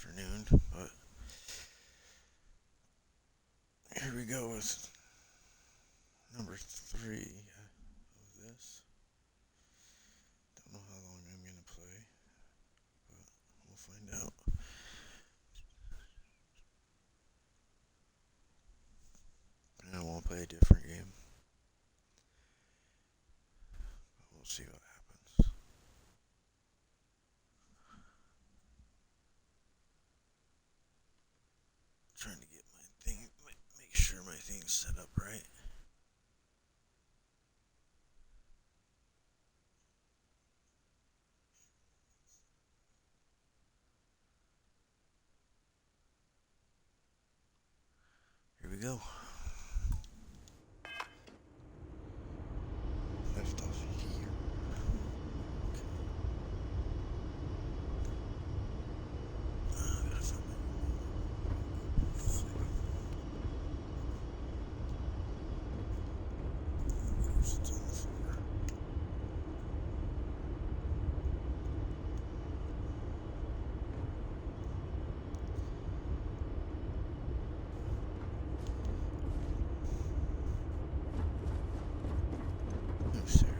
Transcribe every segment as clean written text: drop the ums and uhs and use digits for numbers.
afternoon, but here we go with number 3 of this. Don't know how long I'm going to play, but we'll find out. And I won't play a different game, but we'll see what happens. Trying to get my thing, make sure my thing's set up right. Here we go. Left off here. Gotta find my it's on the floor. Oh, Sarah.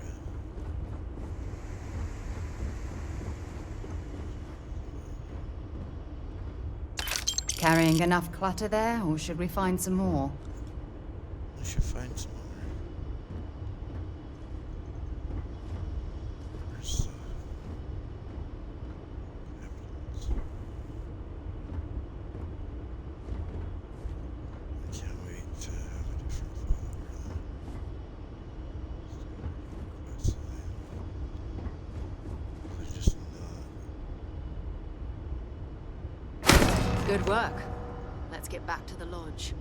Carrying enough clutter there, or should we find some more? I should find some more. Where's evidence? I can't wait to have a different follower. Request they're just not Good work. Let's get back to the lodge.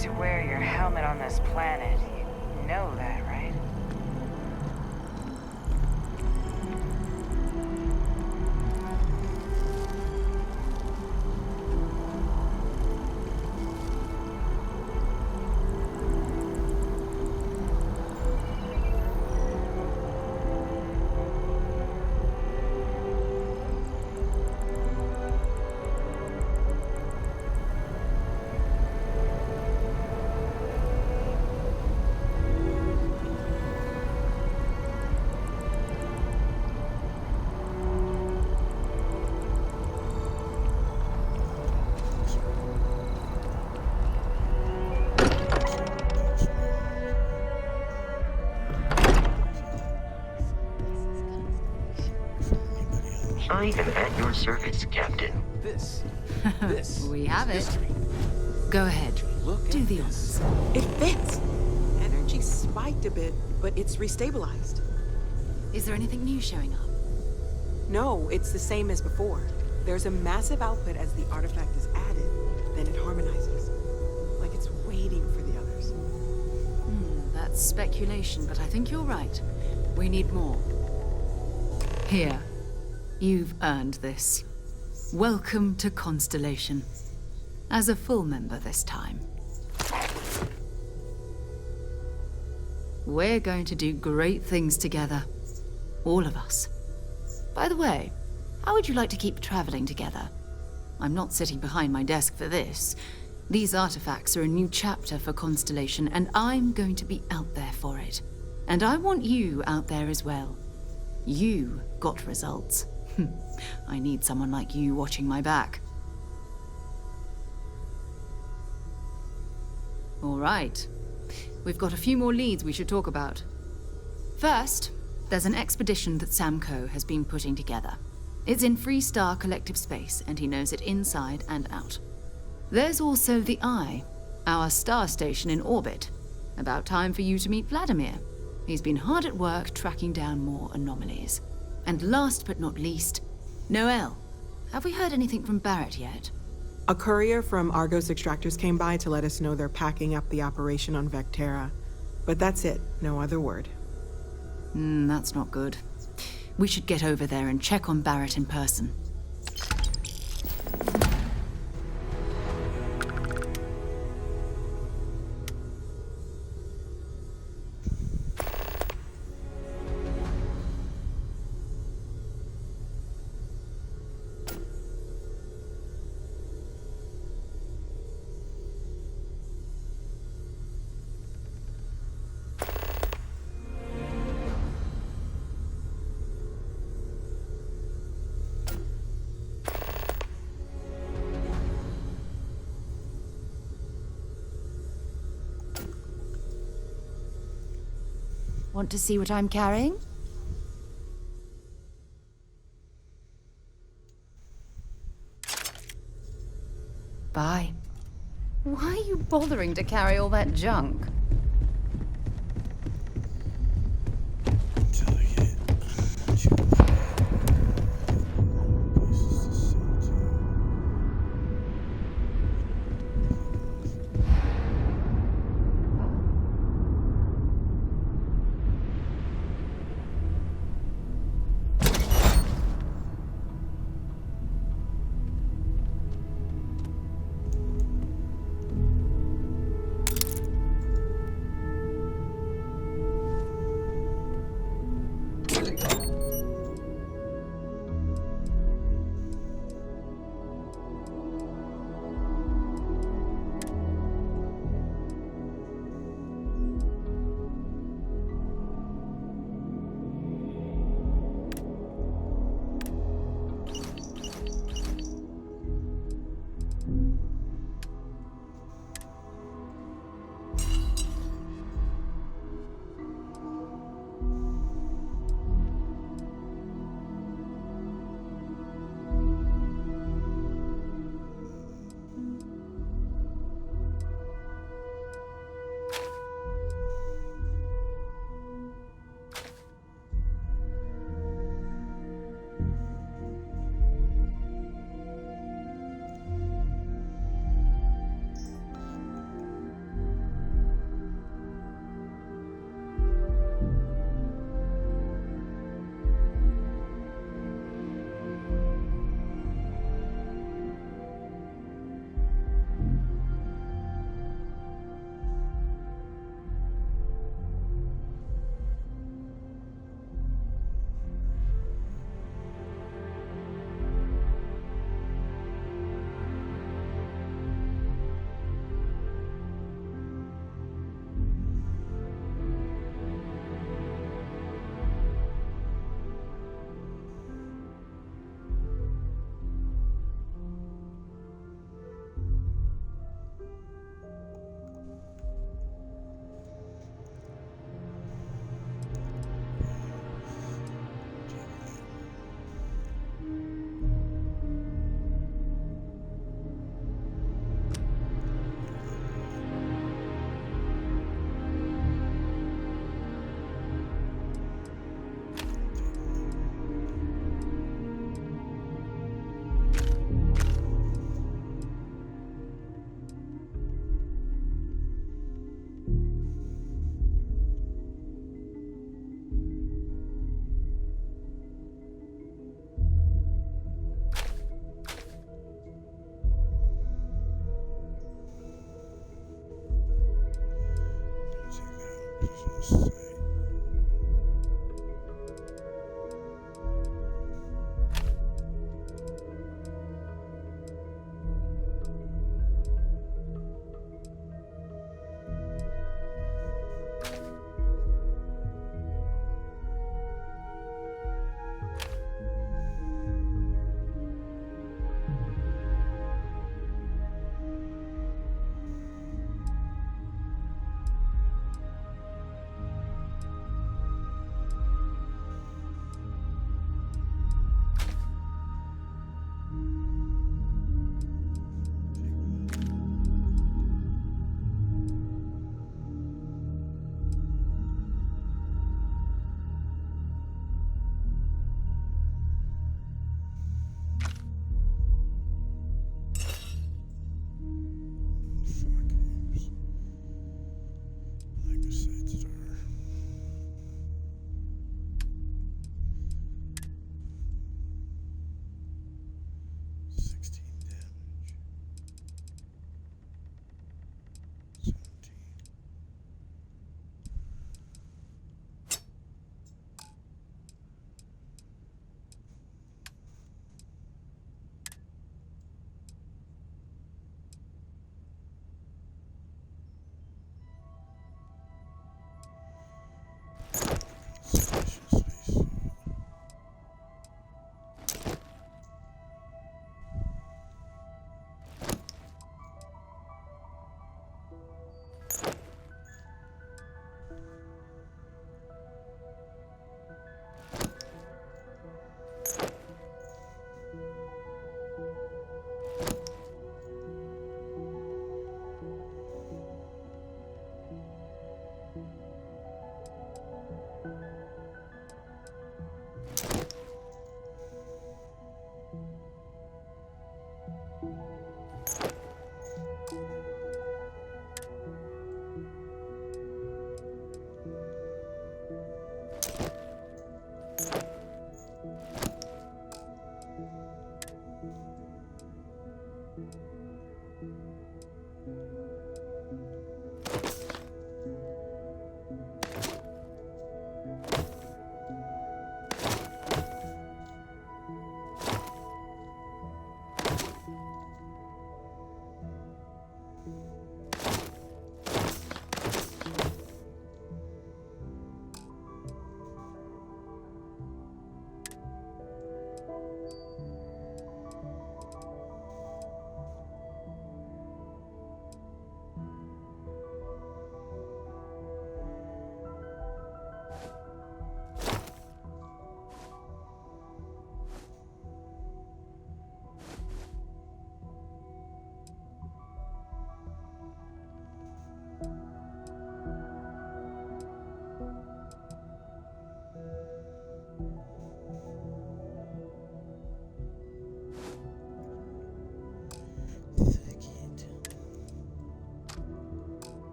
to wear your helmet on this planet. You know that, right? I am at your service, Captain. This We have is it. history. Go ahead. Look Do at the this. honors. It fits. Energy spiked a bit, but it's restabilized. Is there anything new showing up? No, it's the same as before. There's a massive output as the artifact is added, then it harmonizes. Like it's waiting for the others. That's speculation, but I think you're right. We need more. Here. You've earned this. Welcome to Constellation. As a full member this time. We're going to do great things together. All of us. By the way, how would you like to keep traveling together? I'm not sitting behind my desk for this. These artifacts are a new chapter for Constellation, and I'm going to be out there for it. And I want you out there as well. You got results. I need someone like you watching my back. All right. We've got a few more leads we should talk about. First, there's an expedition that Samco has been putting together. It's in Freestar Collective Space, and he knows it inside and out. There's also the Eye, our star station in orbit. About time for you to meet Vladimir. He's been hard at work tracking down more anomalies. And last but not least, Noel. Have we heard anything from Barrett yet? A courier from Argos Extractors came by to let us know they're packing up the operation on Vectera. But that's it, no other word. That's not good. We should get over there and check on Barrett in person. Want to see what I'm carrying? Bye. Why are you bothering to carry all that junk? Until I get two places to send to. this site. Like the site star. 16 damage. 17. Conservation space.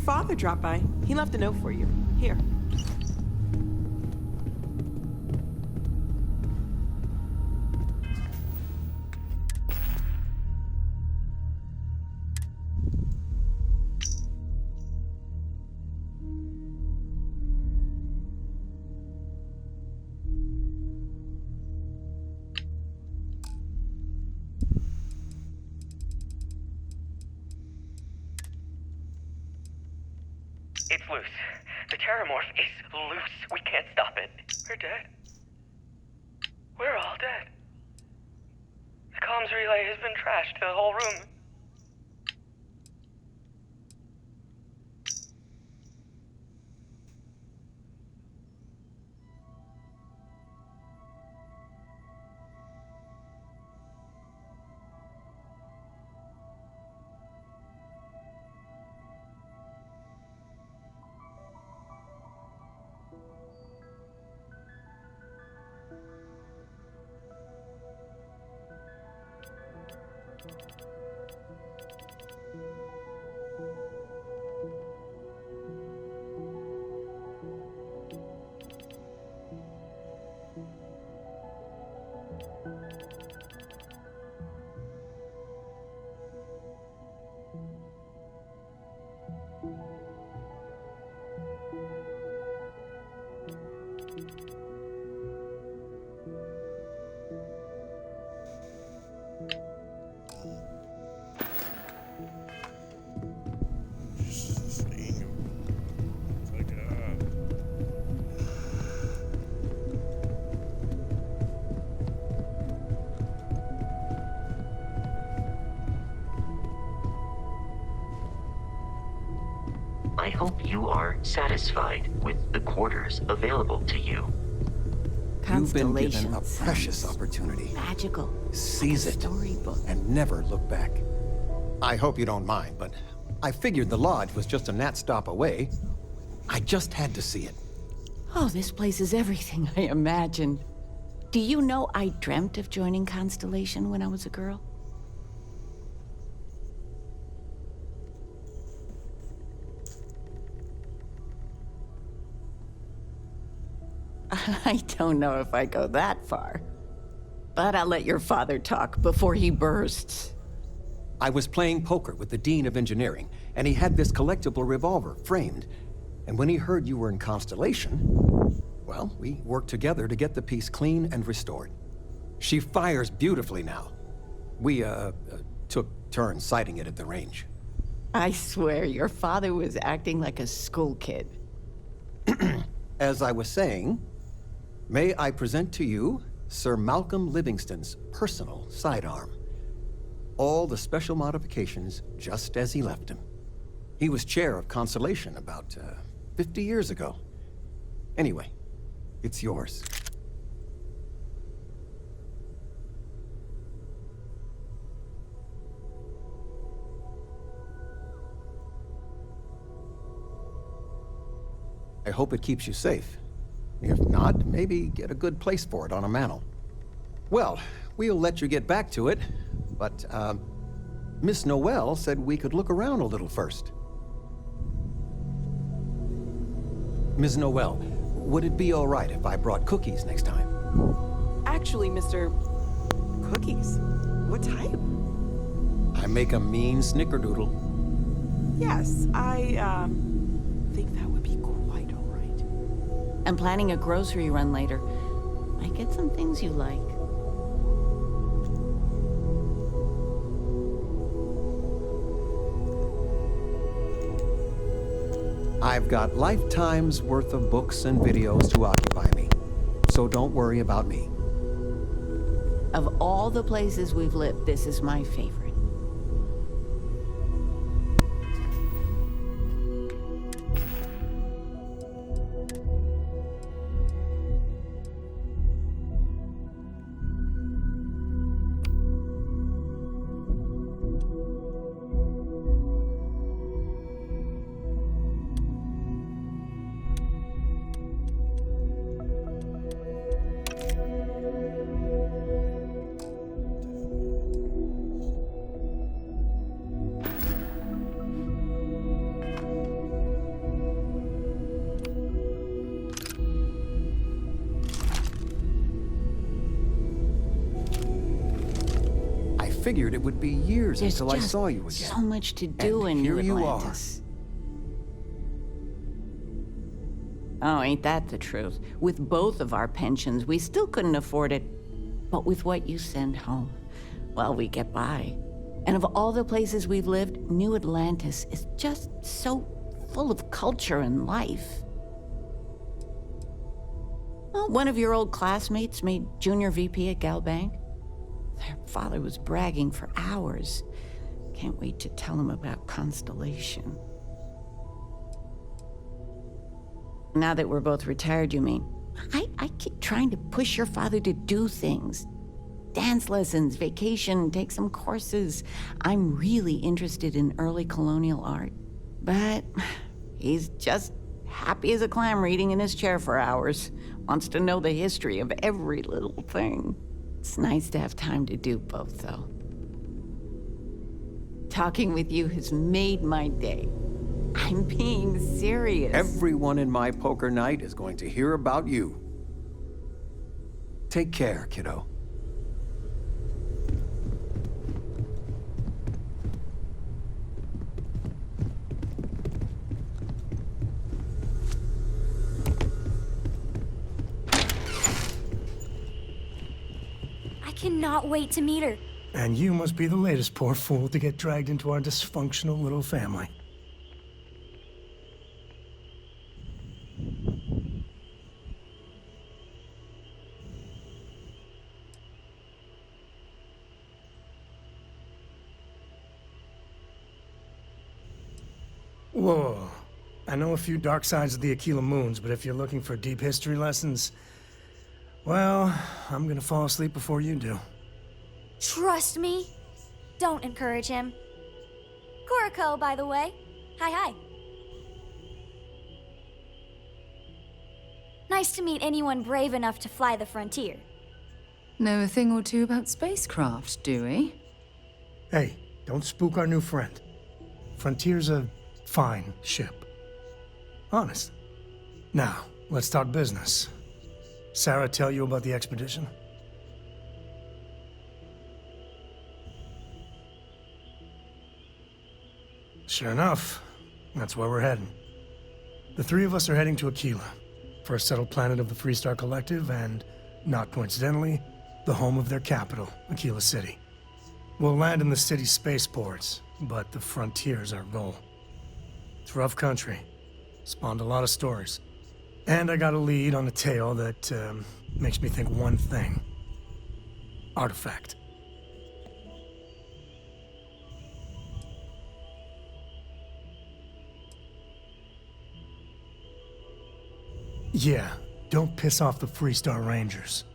father dropped by. He left a note for you. Here. It's loose. The terramorph is loose. We can't stop it. We're dead. We're all dead. The comms relay has been trashed. The whole room. Just saying. Fuck up. I hope you are satisfied with the quarters available to you. You've been given a Constellations precious sounds opportunity. magical. Seize like a it storybook. and never look back. I hope you don't mind, but I figured the lodge was just a gnat stop away. I just had to see it. Oh, this place is everything I imagined. Do you know I dreamt of joining Constellation when I was a girl? I don't know if I go that far. But I'll let your father talk before he bursts. I was playing poker with the Dean of Engineering, and he had this collectible revolver framed. And when he heard you were in Constellation, well, we worked together to get the piece clean and restored. She fires beautifully now. We, took turns sighting it at the range. I swear your father was acting like a school kid. As I was saying, may I present to you Sir Malcolm Livingston's personal sidearm. All the special modifications just as he left him. He was chair of Constellation about 50 years ago. Anyway, it's yours. I hope it keeps you safe. If not, maybe get a good place for it on a mantle. Well, we'll let you get back to it, but, Miss Noel said we could look around a little first. Ms. Noel, would it be all right if I brought cookies next time? Actually, Mr. Cookies. What type? I make a mean snickerdoodle. Yes, I, think that would be quite all right. I'm planning a grocery run later. I get some things you like. I've got lifetime's worth of books and videos to occupy me, so don't worry about me. Of all the places we've lived, this is my favorite. figured it would be years There's until I just saw you again. so much to do And in here New you are. Atlantis. Oh, ain't that the truth? With both of our pensions, we still couldn't afford it. But with what you send home, well, we get by. And of all the places we've lived, New Atlantis is just so full of culture and life. Well, one of your old classmates made junior VP at Galbank. Their father was bragging for hours. Can't wait to tell him about Constellation. Now that we're both retired, you mean? I keep trying to push your father to do things. Dance lessons, vacation, take some courses. I'm really interested in early colonial art. But he's just happy as a clam reading in his chair for hours. Wants to know the history of every little thing. It's nice to have time to do both, though. Talking with you has made my day. I'm being serious. Everyone in my poker night is going to hear about you. Take care, kiddo. I cannot wait to meet her. And you must be the latest poor fool to get dragged into our dysfunctional little family. Whoa. I know a few dark sides of the Aquila Moons, but if you're looking for deep history lessons, well, I'm gonna fall asleep before you do. Trust me. Don't encourage him. Koriko, by the way. Hi. Nice to meet anyone brave enough to fly the frontier. Know a thing or two about spacecraft, do we? Hey, don't spook our new friend. Frontier's a fine ship. Honest. Now, let's talk business. Sarah tell you about the expedition? Sure enough, that's where we're heading. The three of us are heading to Aquila, first settled planet of the Freestar Collective and, not coincidentally, the home of their capital, Aquila City. We'll land in the city's spaceports, but the frontier's our goal. It's rough country. Spawned a lot of stories. And I got a lead on a tale that makes me think one thing. Artifact. Yeah, don't piss off the Freestar Rangers.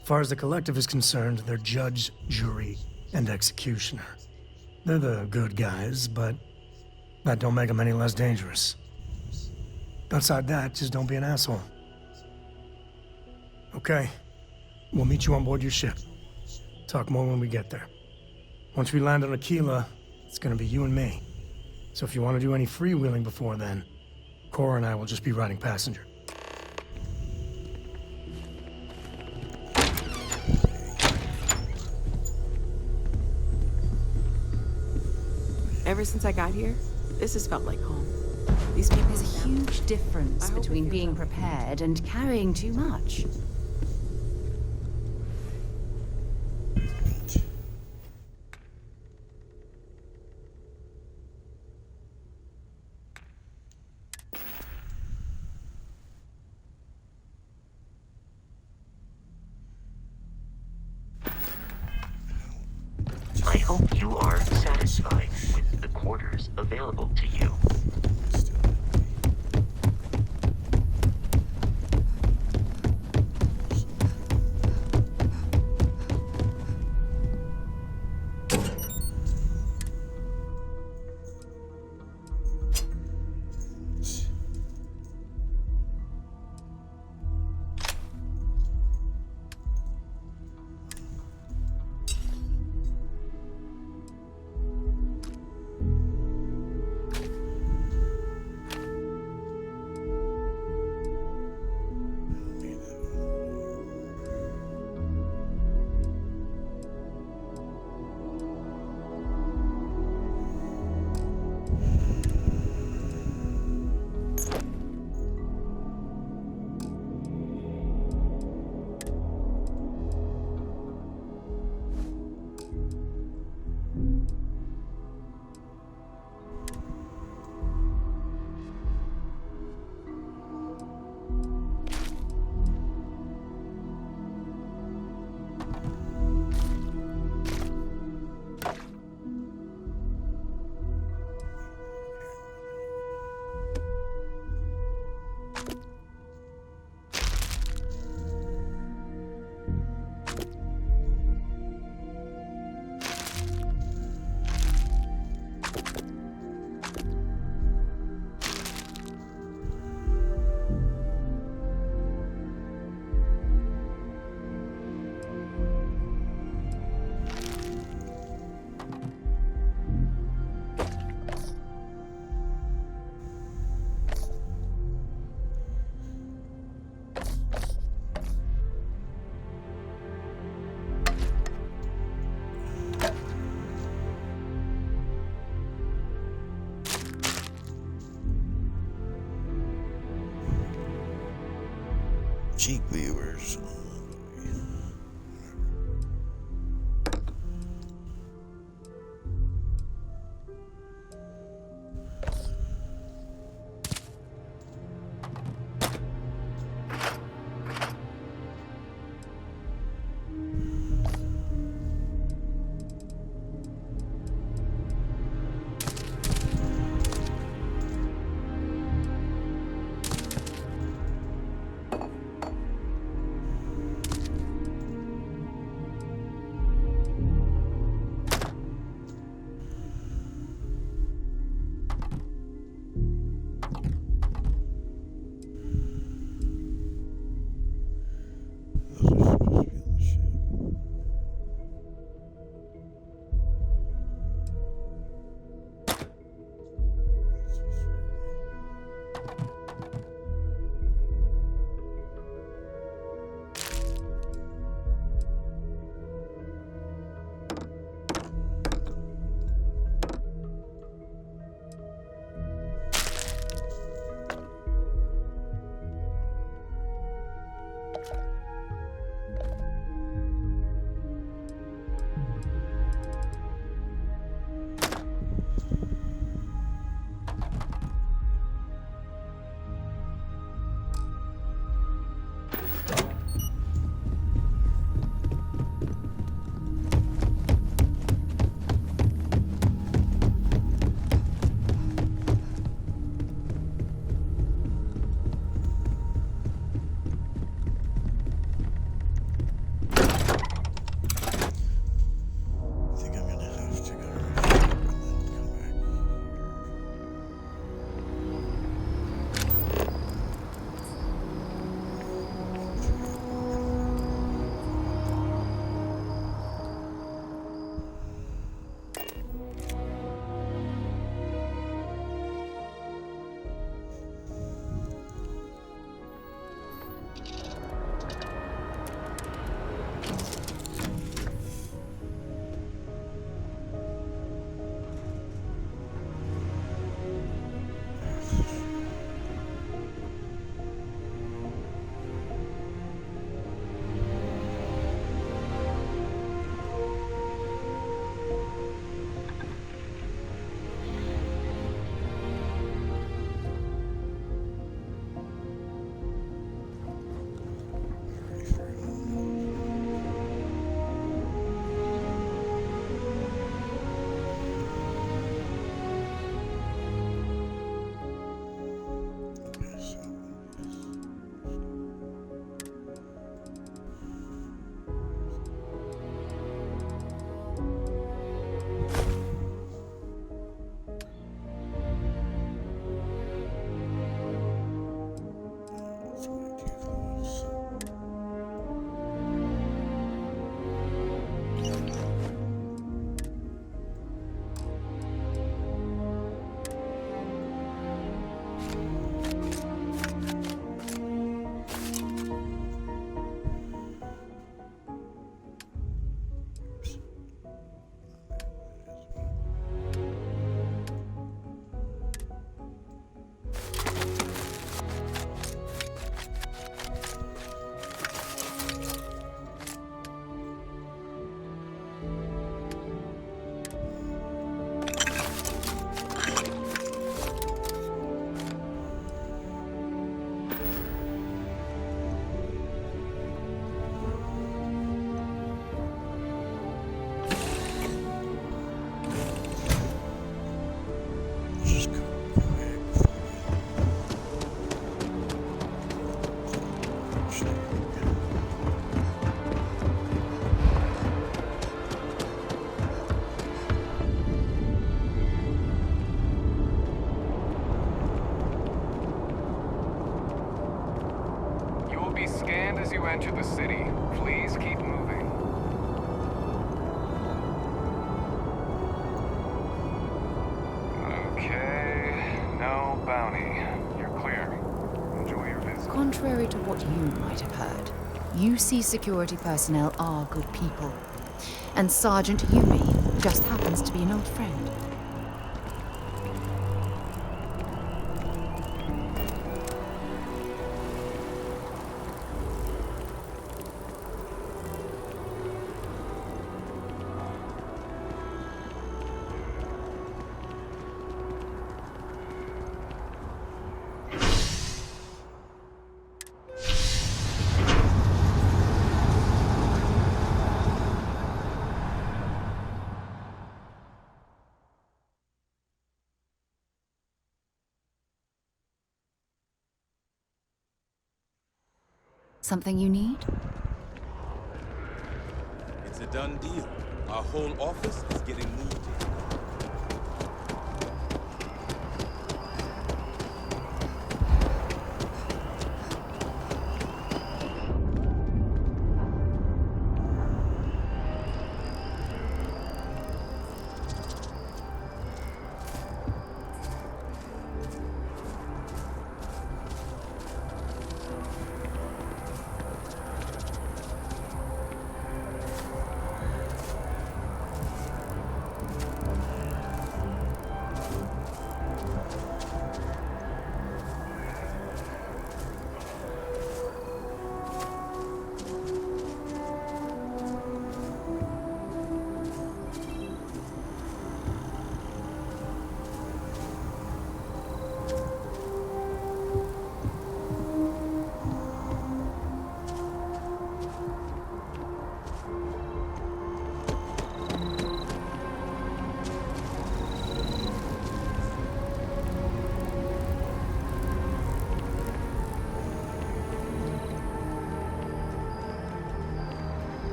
As far as the Collective is concerned, they're judge, jury, and executioner. They're the good guys, but that don't make them any less dangerous. Outside that, just don't be an asshole. Okay, we'll meet you on board your ship. Talk more when we get there. Once we land on Aquila, it's gonna be you and me. So if you want to do any freewheeling before then, Cora and I will just be riding passenger. Ever since I got here, this has felt like home. These people. There's a huge difference I hope between it being feels that way. prepared and carrying too much. I hope you are satisfied with the quarters available to you. cheek viewers. enter the city. Please keep moving. Okay, no bounty. You're clear. Enjoy your visit. Contrary to what you might have heard, UC security personnel are good people. And Sergeant Yumi just happens to be an old friend. Something you need? It's a done deal. Our whole office is getting moved here.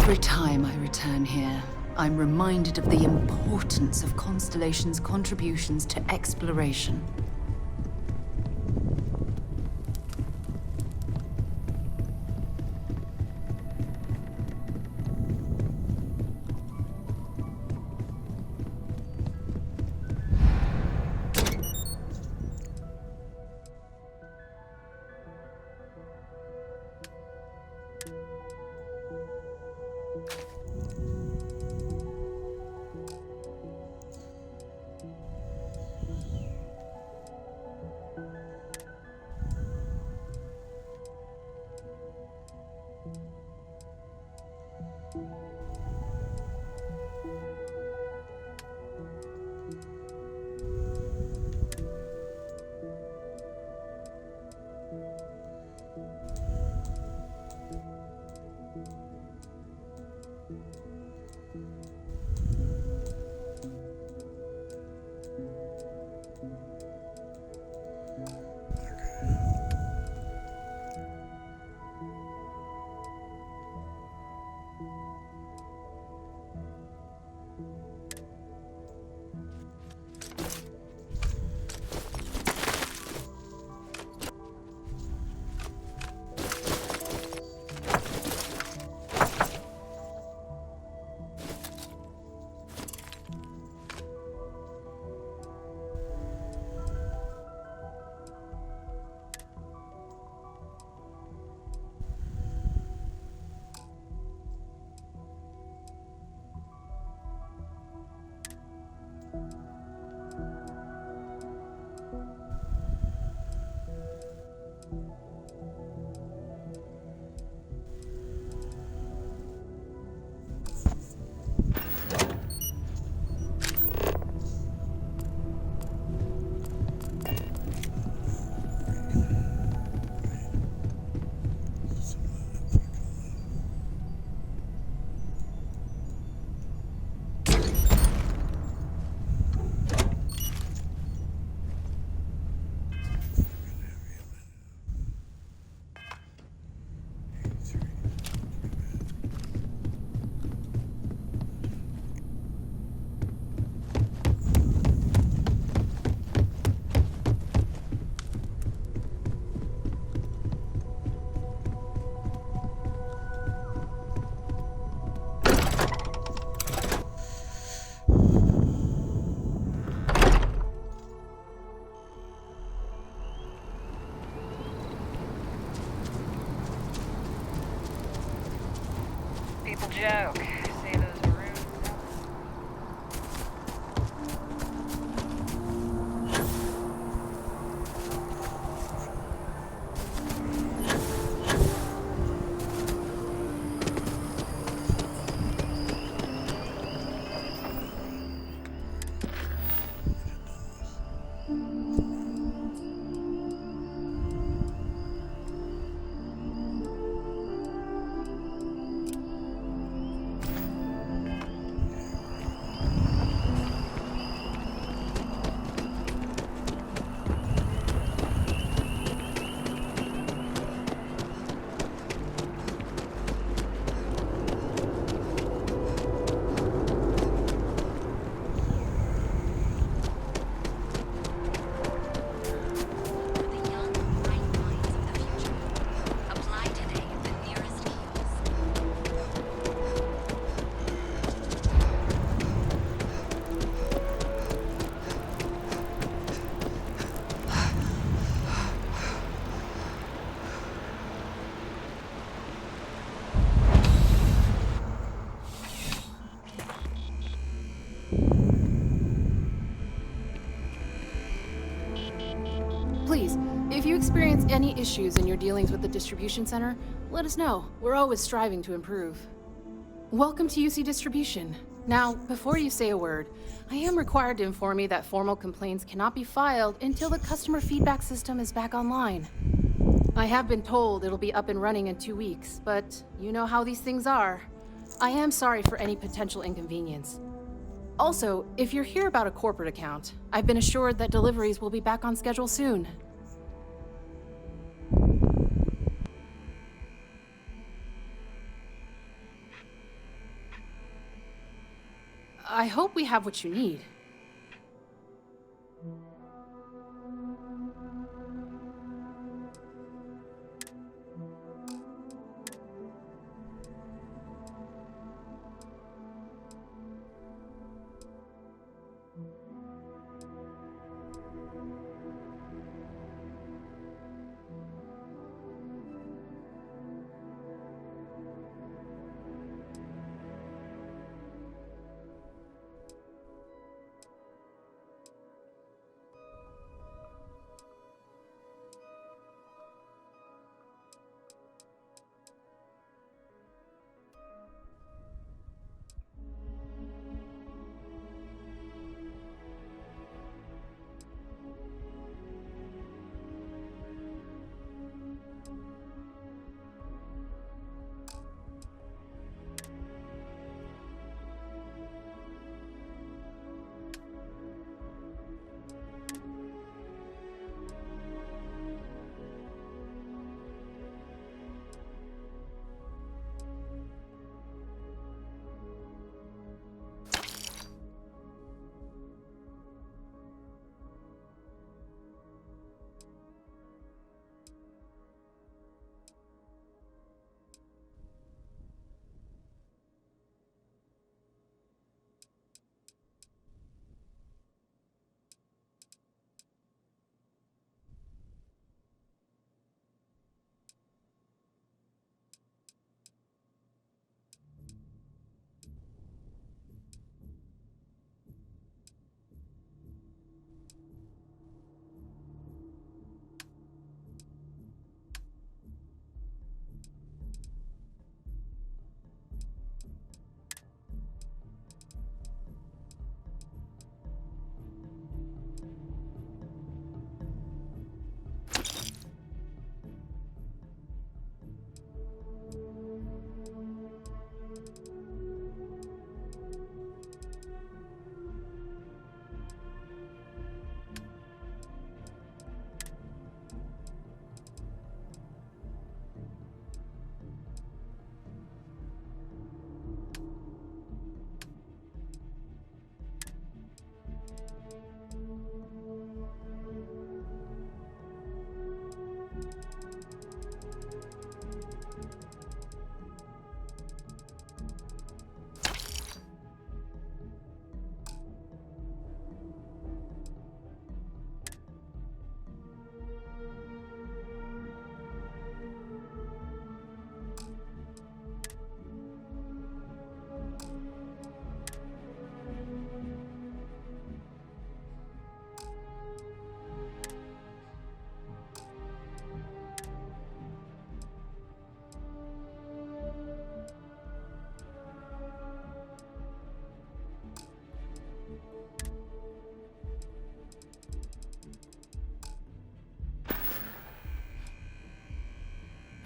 Every time I return here, I'm reminded of the importance of Constellation's contributions to exploration. People joke. Say those runes. Please, if you experience any issues in your dealings with the distribution center, let us know. We're always striving to improve. Welcome to UC Distribution. Now, before you say a word, I am required to inform you that formal complaints cannot be filed until the customer feedback system is back online. I have been told it'll be up and running in 2 weeks, but you know how these things are. I am sorry for any potential inconvenience. Also, if you're here about a corporate account, I've been assured that deliveries will be back on schedule soon. I hope we have what you need.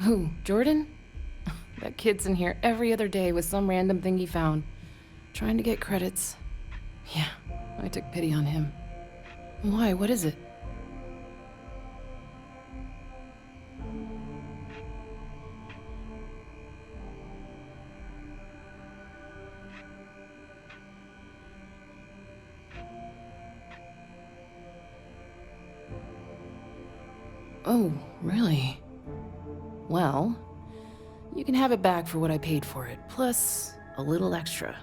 Who, Jordan? That kid's in here every other day with some random thing he found. Trying to get credits. Yeah, I took pity on him. Why? What is it? Oh, really? Well, you can have it back for what I paid for it, plus a little extra.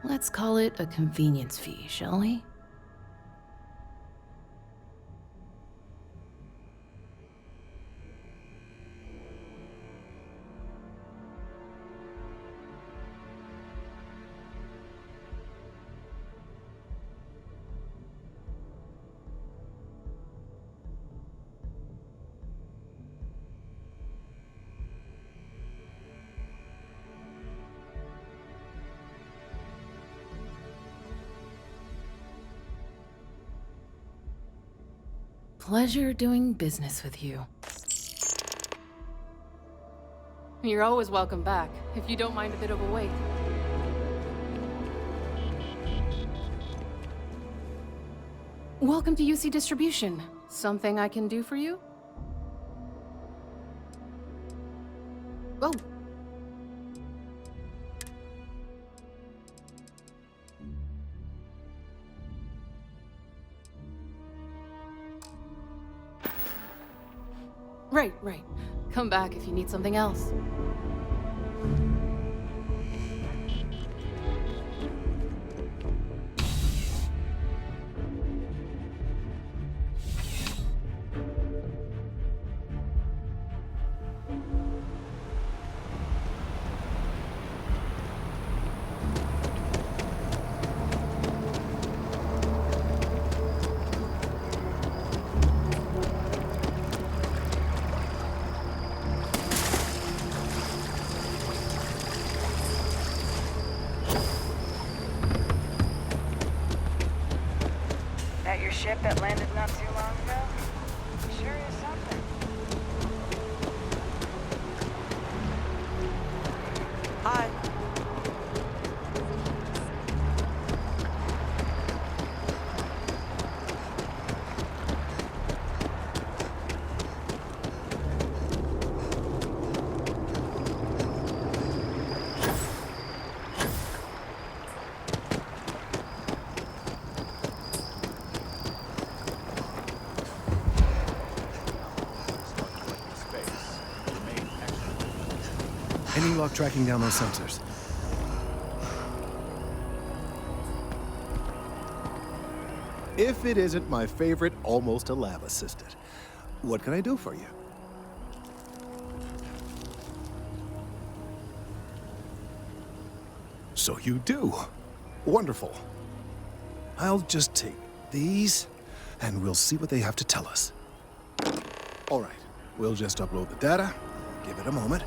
Let's call it a convenience fee, shall we? Pleasure doing business with you. You're always welcome back, if you don't mind a bit of a wait. Welcome to UC Distribution. Something I can do for you? Oh. Right. Come back if you need something else. That your ship that landed not too long ago? Sure is something. Hi. Any luck tracking down those sensors? If it isn't my favorite almost a lab assistant, what can I do for you? So you do. Wonderful. I'll just take these, and we'll see what they have to tell us. All right, we'll just upload the data. Give it a moment.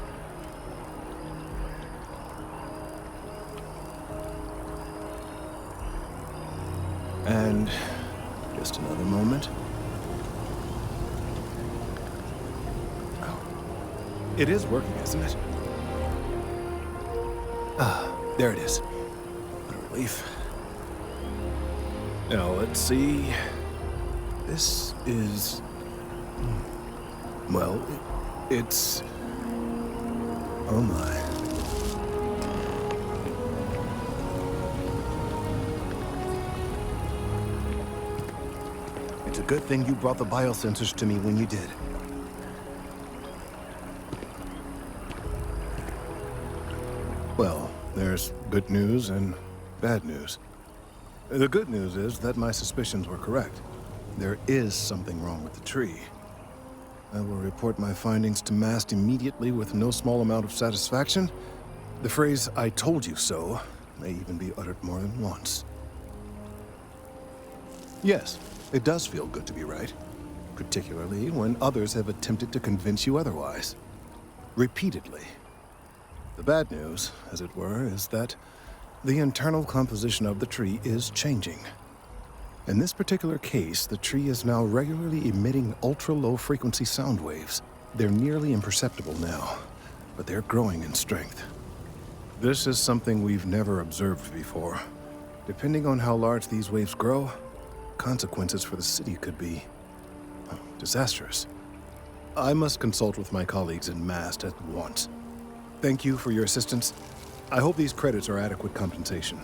And just another moment. Oh, it is working, isn't it? Ah, there it is. What a relief. Now, let's see. This is... well, it's... oh my. It's a good thing you brought the biosensors to me when you did. Well, there's good news and bad news. The good news is that my suspicions were correct. There is something wrong with the tree. I will report my findings to MAST immediately with no small amount of satisfaction. The phrase, "I told you so," may even be uttered more than once. Yes, it does feel good to be right, particularly when others have attempted to convince you otherwise. Repeatedly. The bad news, as it were, is that the internal composition of the tree is changing. In this particular case, the tree is now regularly emitting ultra-low frequency sound waves. They're nearly imperceptible now, but they're growing in strength. This is something we've never observed before. Depending on how large these waves grow, consequences for the city could be disastrous. I must consult with my colleagues in MAST at once. Thank you for your assistance. I hope these credits are adequate compensation.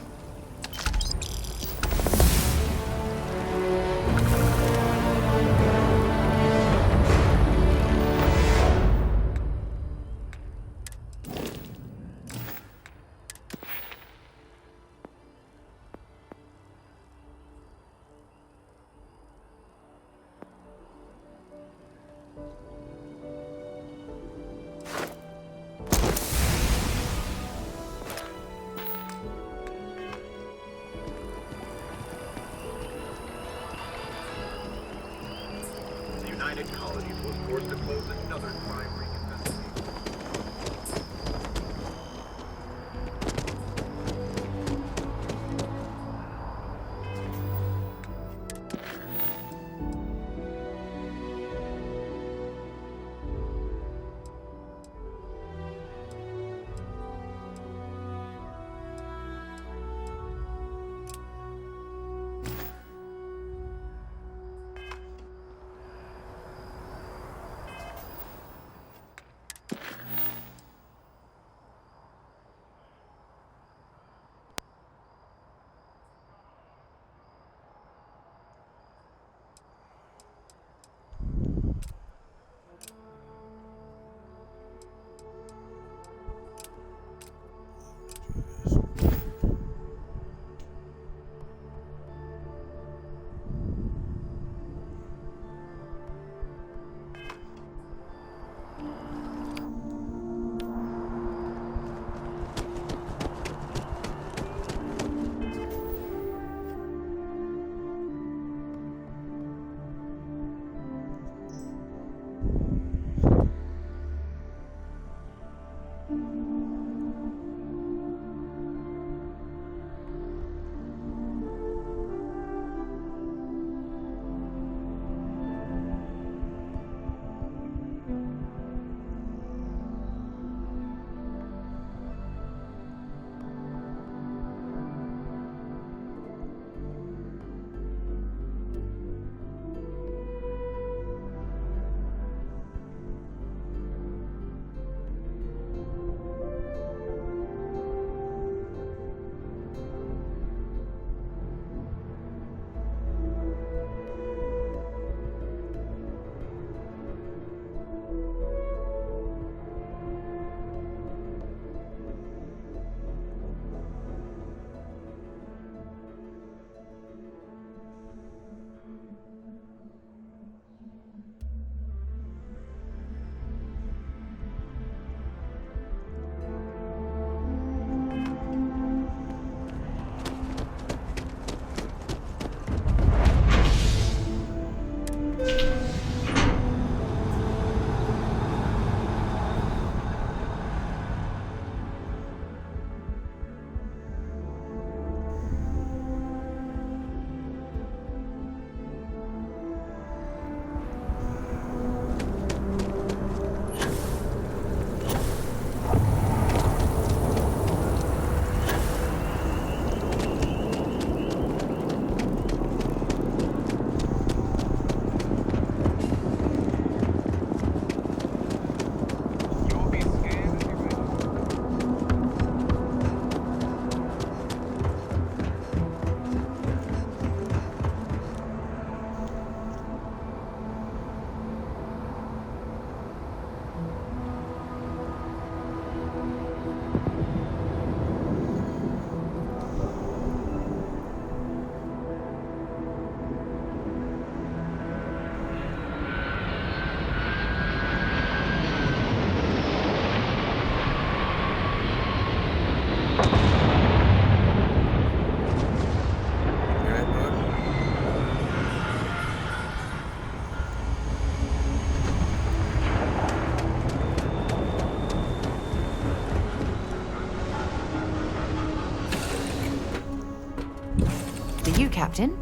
Captain.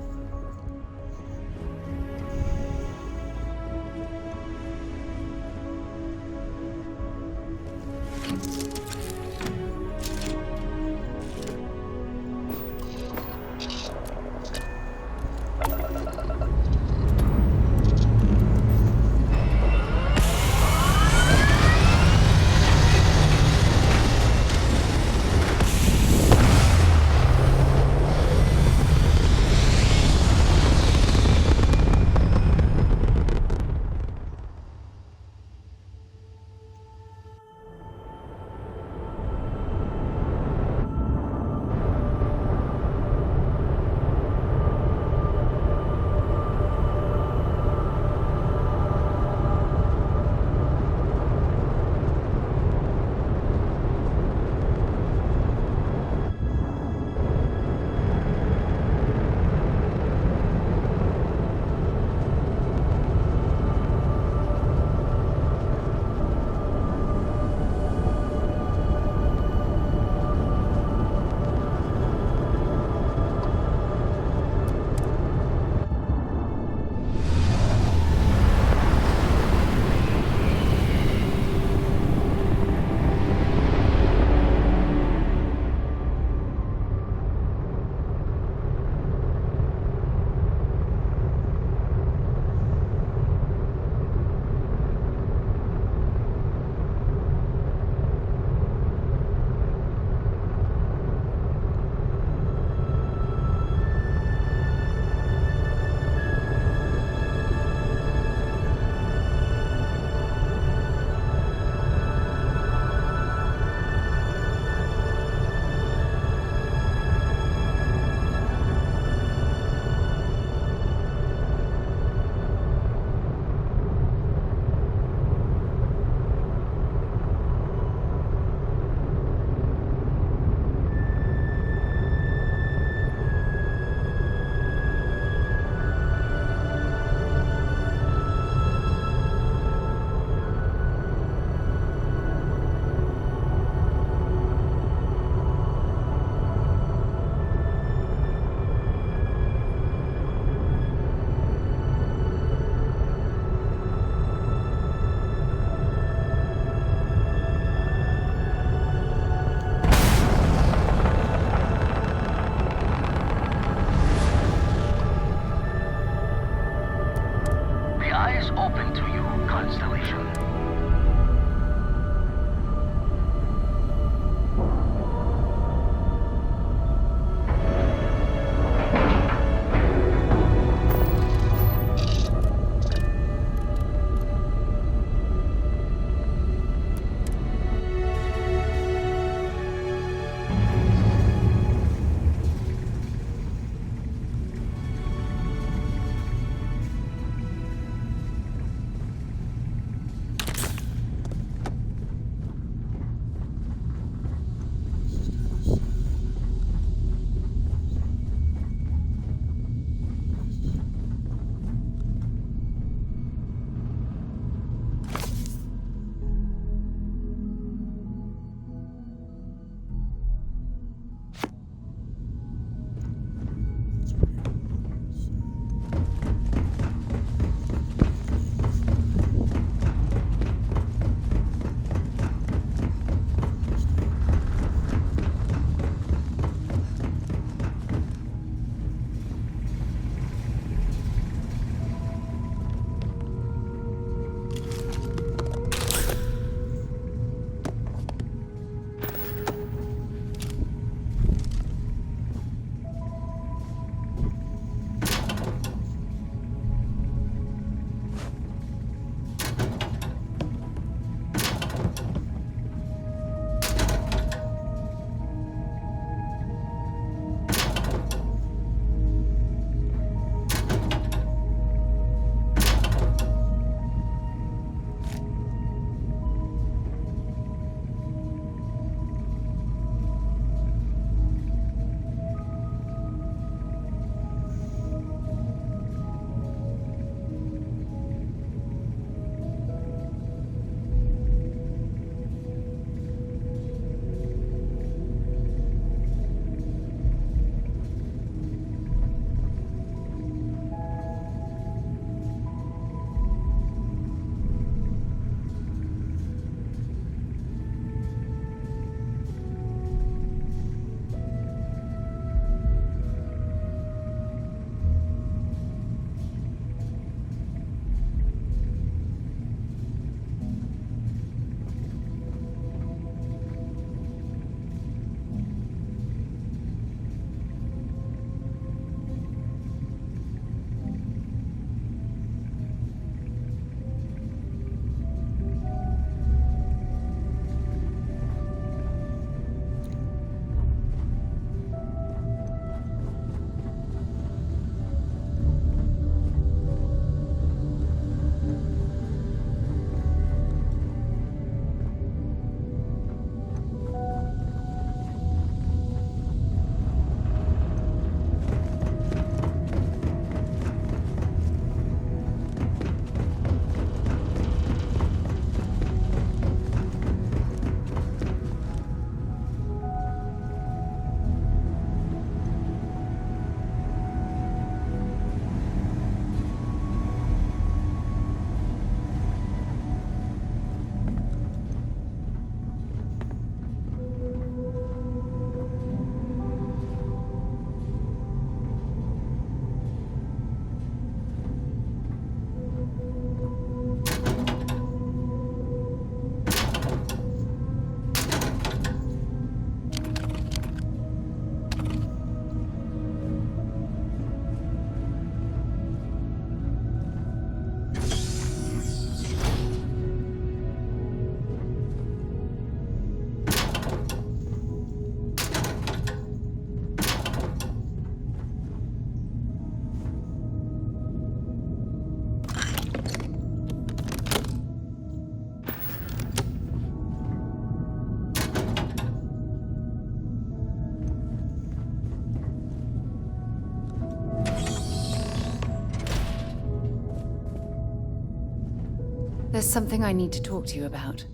There's something I need to talk to you about.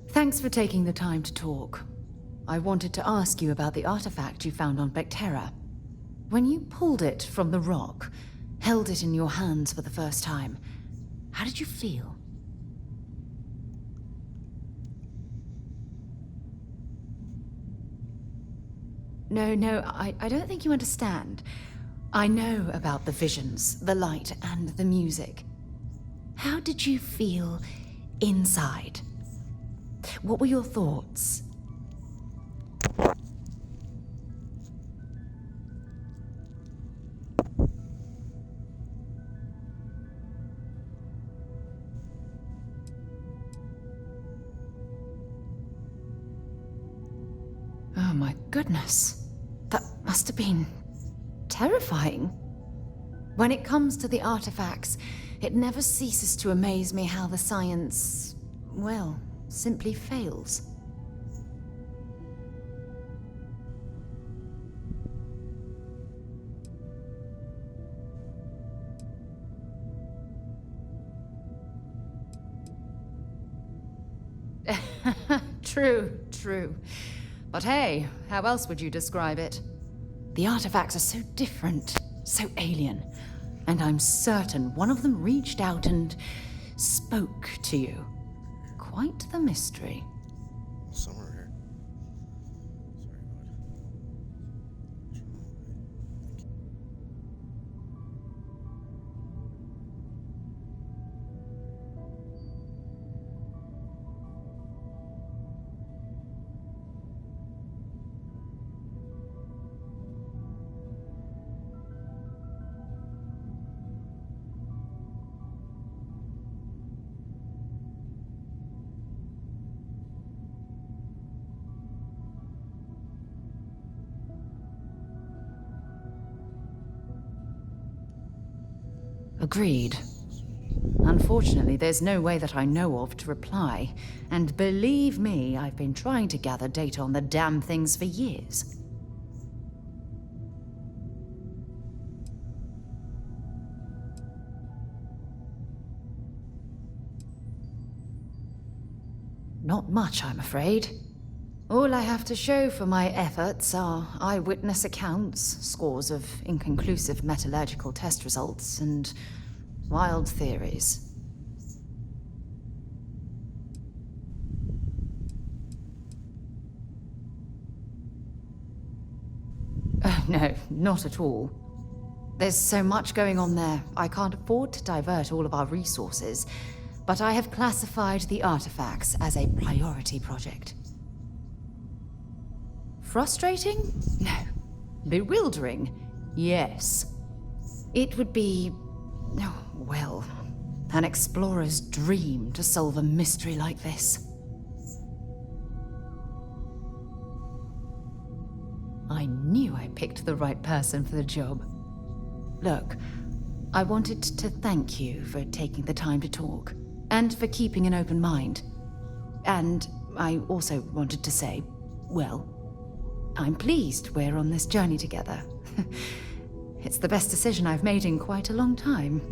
Thanks for taking the time to talk. I wanted to ask you about the artifact you found on Bactera. When you pulled it from the rock, held it in your hands for the first time, how did you feel? No, I don't think you understand. I know about the visions, the light, and the music. How did you feel inside? What were your thoughts? Oh my goodness. That must have been terrifying. When it comes to the artifacts, it never ceases to amaze me how the science, well, simply fails. True. But hey, how else would you describe it? The artifacts are so different, so alien. And I'm certain one of them reached out and spoke to you. Quite the mystery. Somewhere here. Agreed. Unfortunately, there's no way that I know of to reply. And believe me, I've been trying to gather data on the damn things for years. Not much, I'm afraid. All I have to show for my efforts are eyewitness accounts, scores of inconclusive metallurgical test results, and wild theories. Oh, no, not at all. There's so much going on there, I can't afford to divert all of our resources, but I have classified the artifacts as a priority project. Frustrating? No. Bewildering? Yes. It would be, oh, well, an explorer's dream to solve a mystery like this. I knew I picked the right person for the job. Look, I wanted to thank you for taking the time to talk, and for keeping an open mind. And I also wanted to say, well, I'm pleased we're on this journey together. It's the best decision I've made in quite a long time.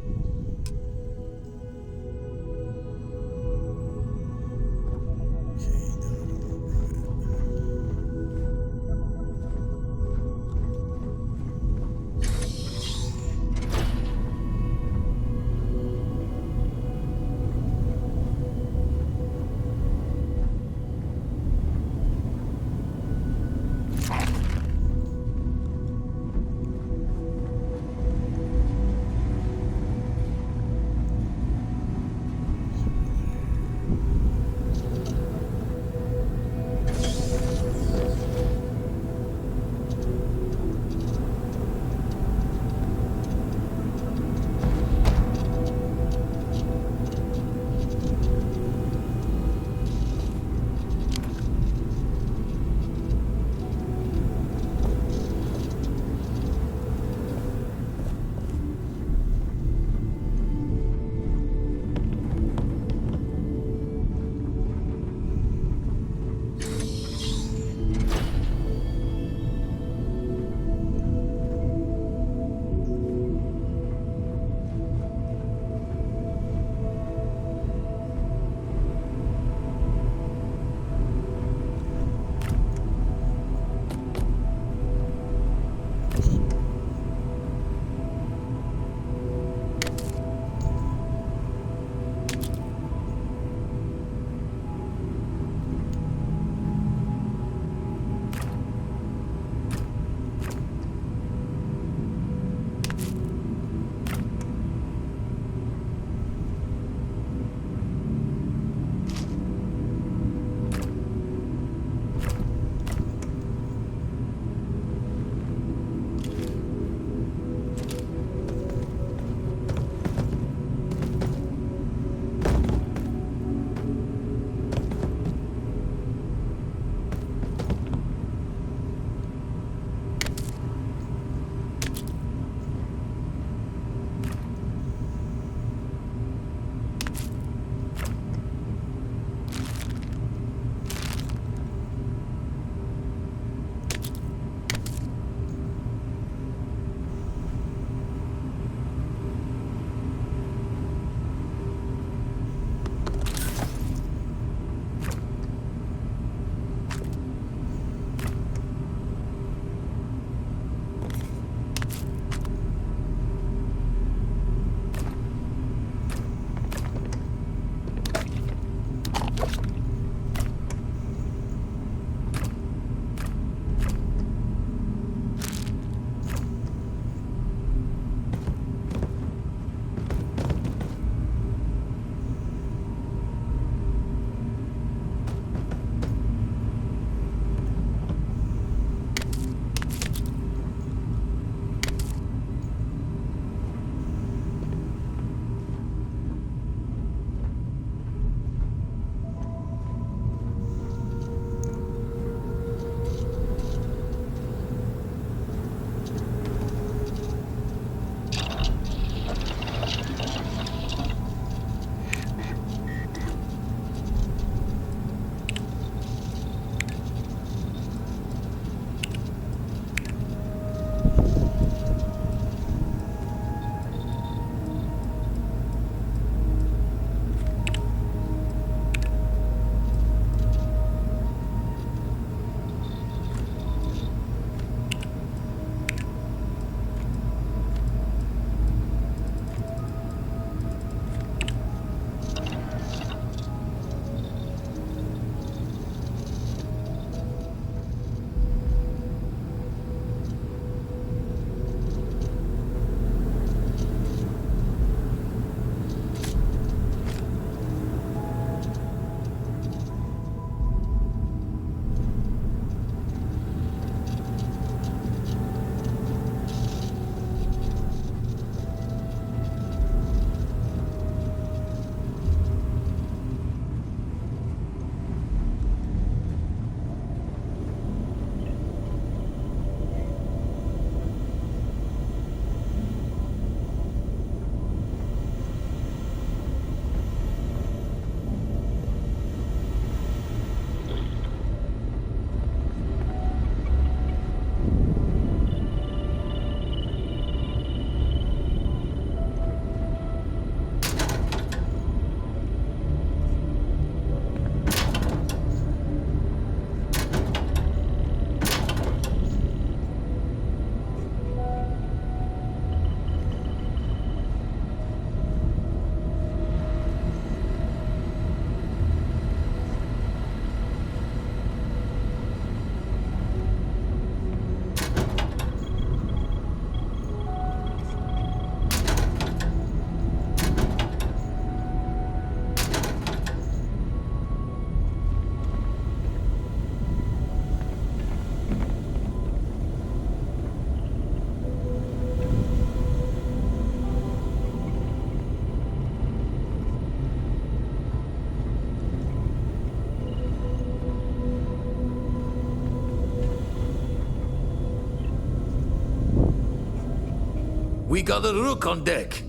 got a rook on deck.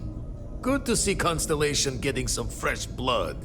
Good to see Constellation getting some fresh blood.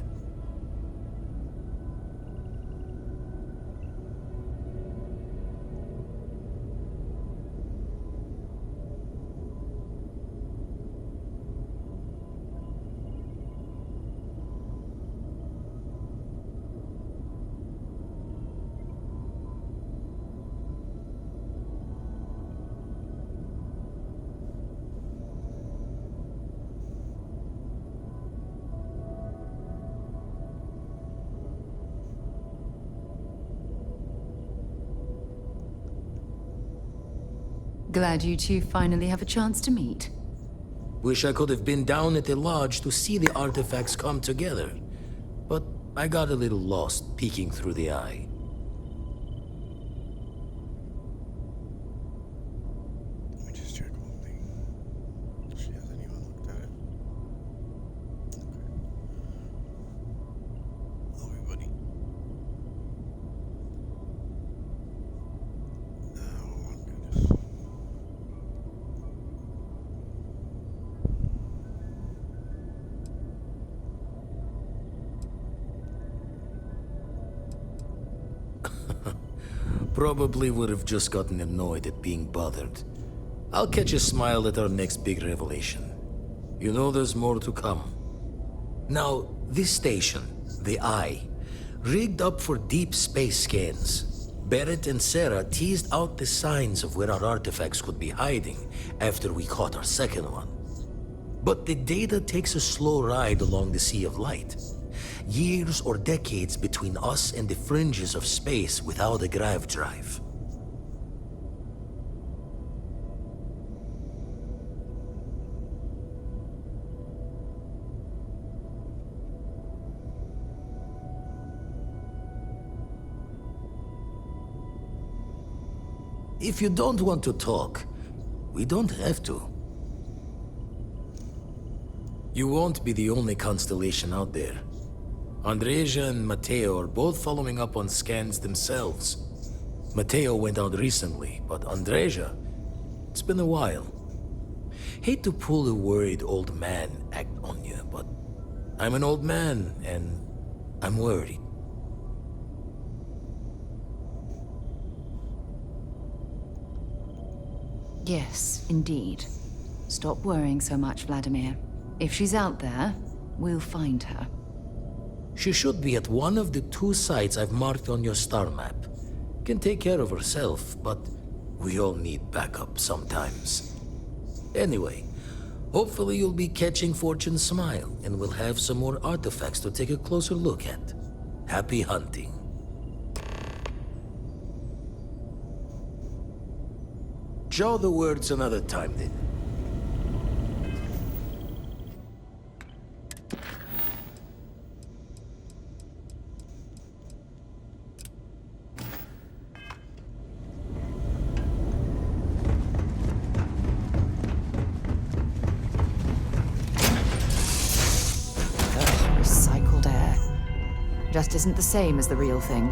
Glad you two finally have a chance to meet. Wish I could have been down at the lodge to see the artifacts come together. But I got a little lost peeking through the eye. Let me just check one thing. She hasn't even looked at it. Okay. Oh, hey, buddy. Oh, my goodness. Probably would have just gotten annoyed at being bothered. I'll catch a smile at our next big revelation. You know there's more to come. Now, this station, the Eye, rigged up for deep space scans. Barrett and Sarah teased out the signs of where our artifacts could be hiding after we caught our second one. But the data takes a slow ride along the Sea of Light. Years or decades between us and the fringes of space without a grav drive. If you don't want to talk, we don't have to. You won't be the only constellation out there. Andreja and Mateo are both following up on scans themselves. Mateo went out recently, but Andreja, it's been a while. Hate to pull a worried old man act on you, but I'm an old man, and I'm worried. Yes, indeed. Stop worrying so much, Vladimir. If she's out there, we'll find her. She should be at one of the 2 sites I've marked on your star map. Can take care of herself, but we all need backup sometimes. Anyway, hopefully you'll be catching Fortune's smile, and we'll have some more artifacts to take a closer look at. Happy hunting. Jaw the words another time, then. Recycled air. Just isn't the same as the real thing.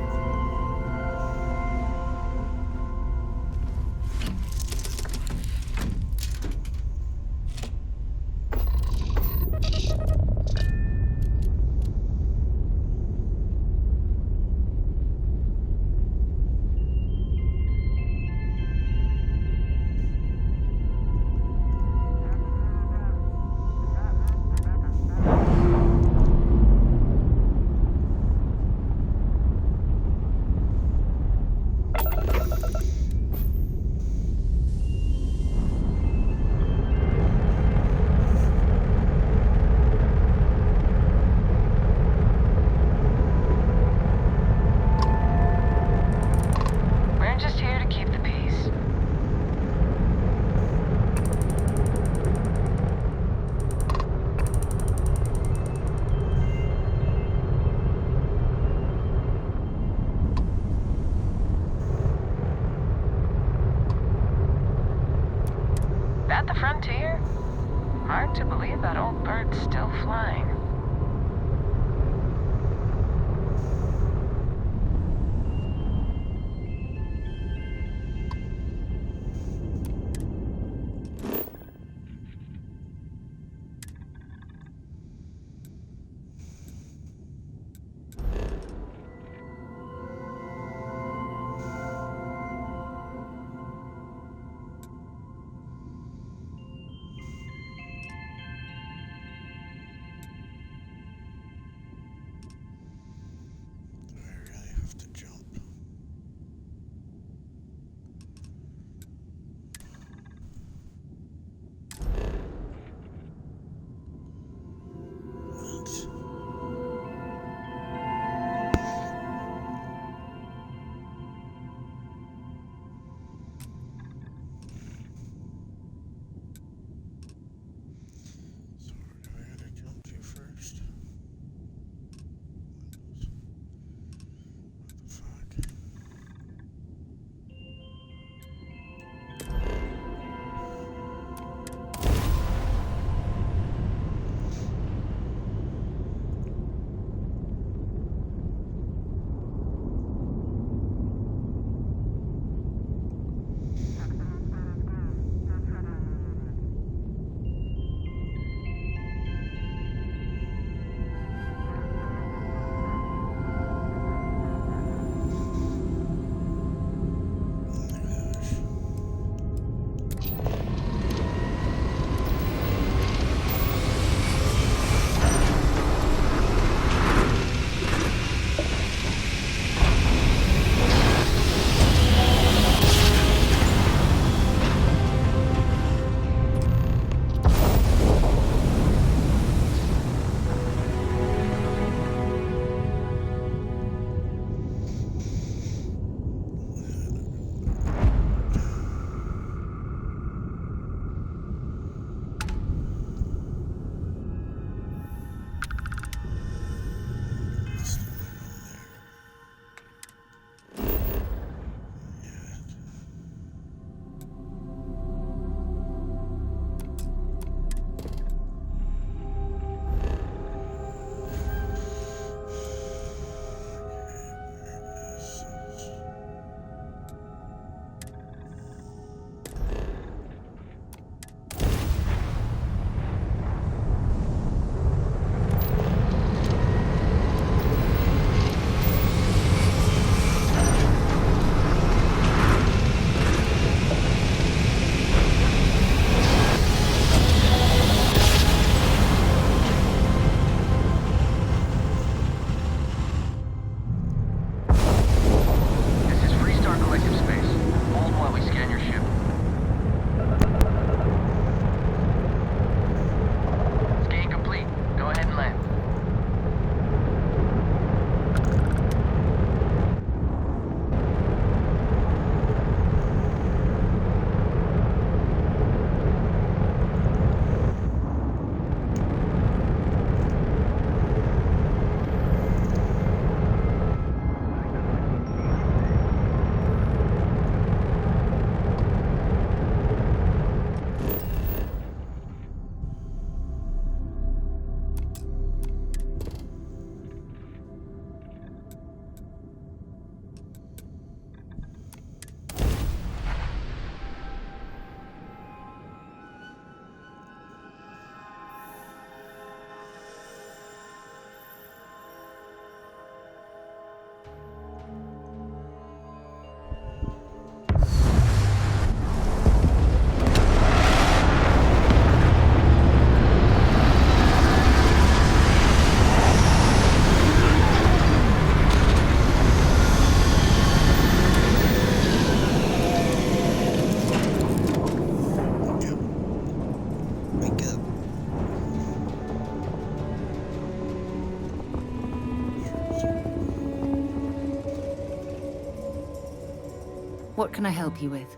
What can I help you with?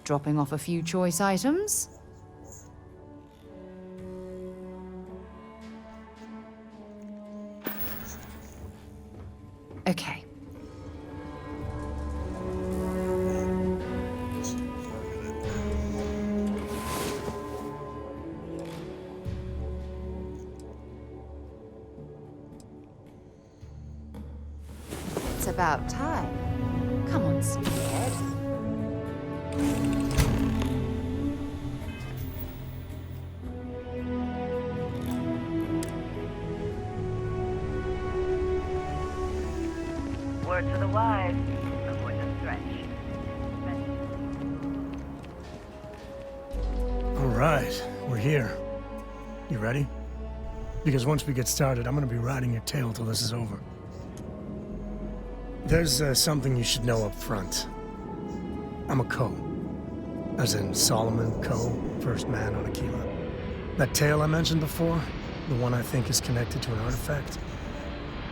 Dropping off a few choice items? Okay. It's about time. Come on, sleepyhead. Word to the wise. Avoid the stretch. All right, we're here. You ready? Because once we get started, I'm gonna be riding your tail till this is over. There's something you should know up front. I'm a Co. As in Solomon Co., first man on Aquila. That tale I mentioned before, the one I think is connected to an artifact,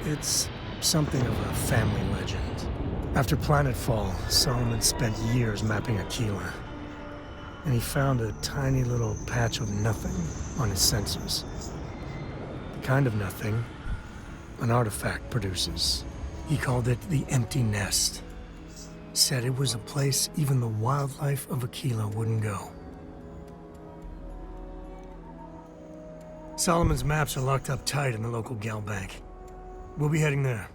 it's something of a family legend. After planetfall, Solomon spent years mapping Aquila, and he found a tiny little patch of nothing on his sensors. The kind of nothing an artifact produces. He called it the Empty Nest. Said it was a place even the wildlife of Aquila wouldn't go. Solomon's maps are locked up tight in the local gal bank. We'll be heading there.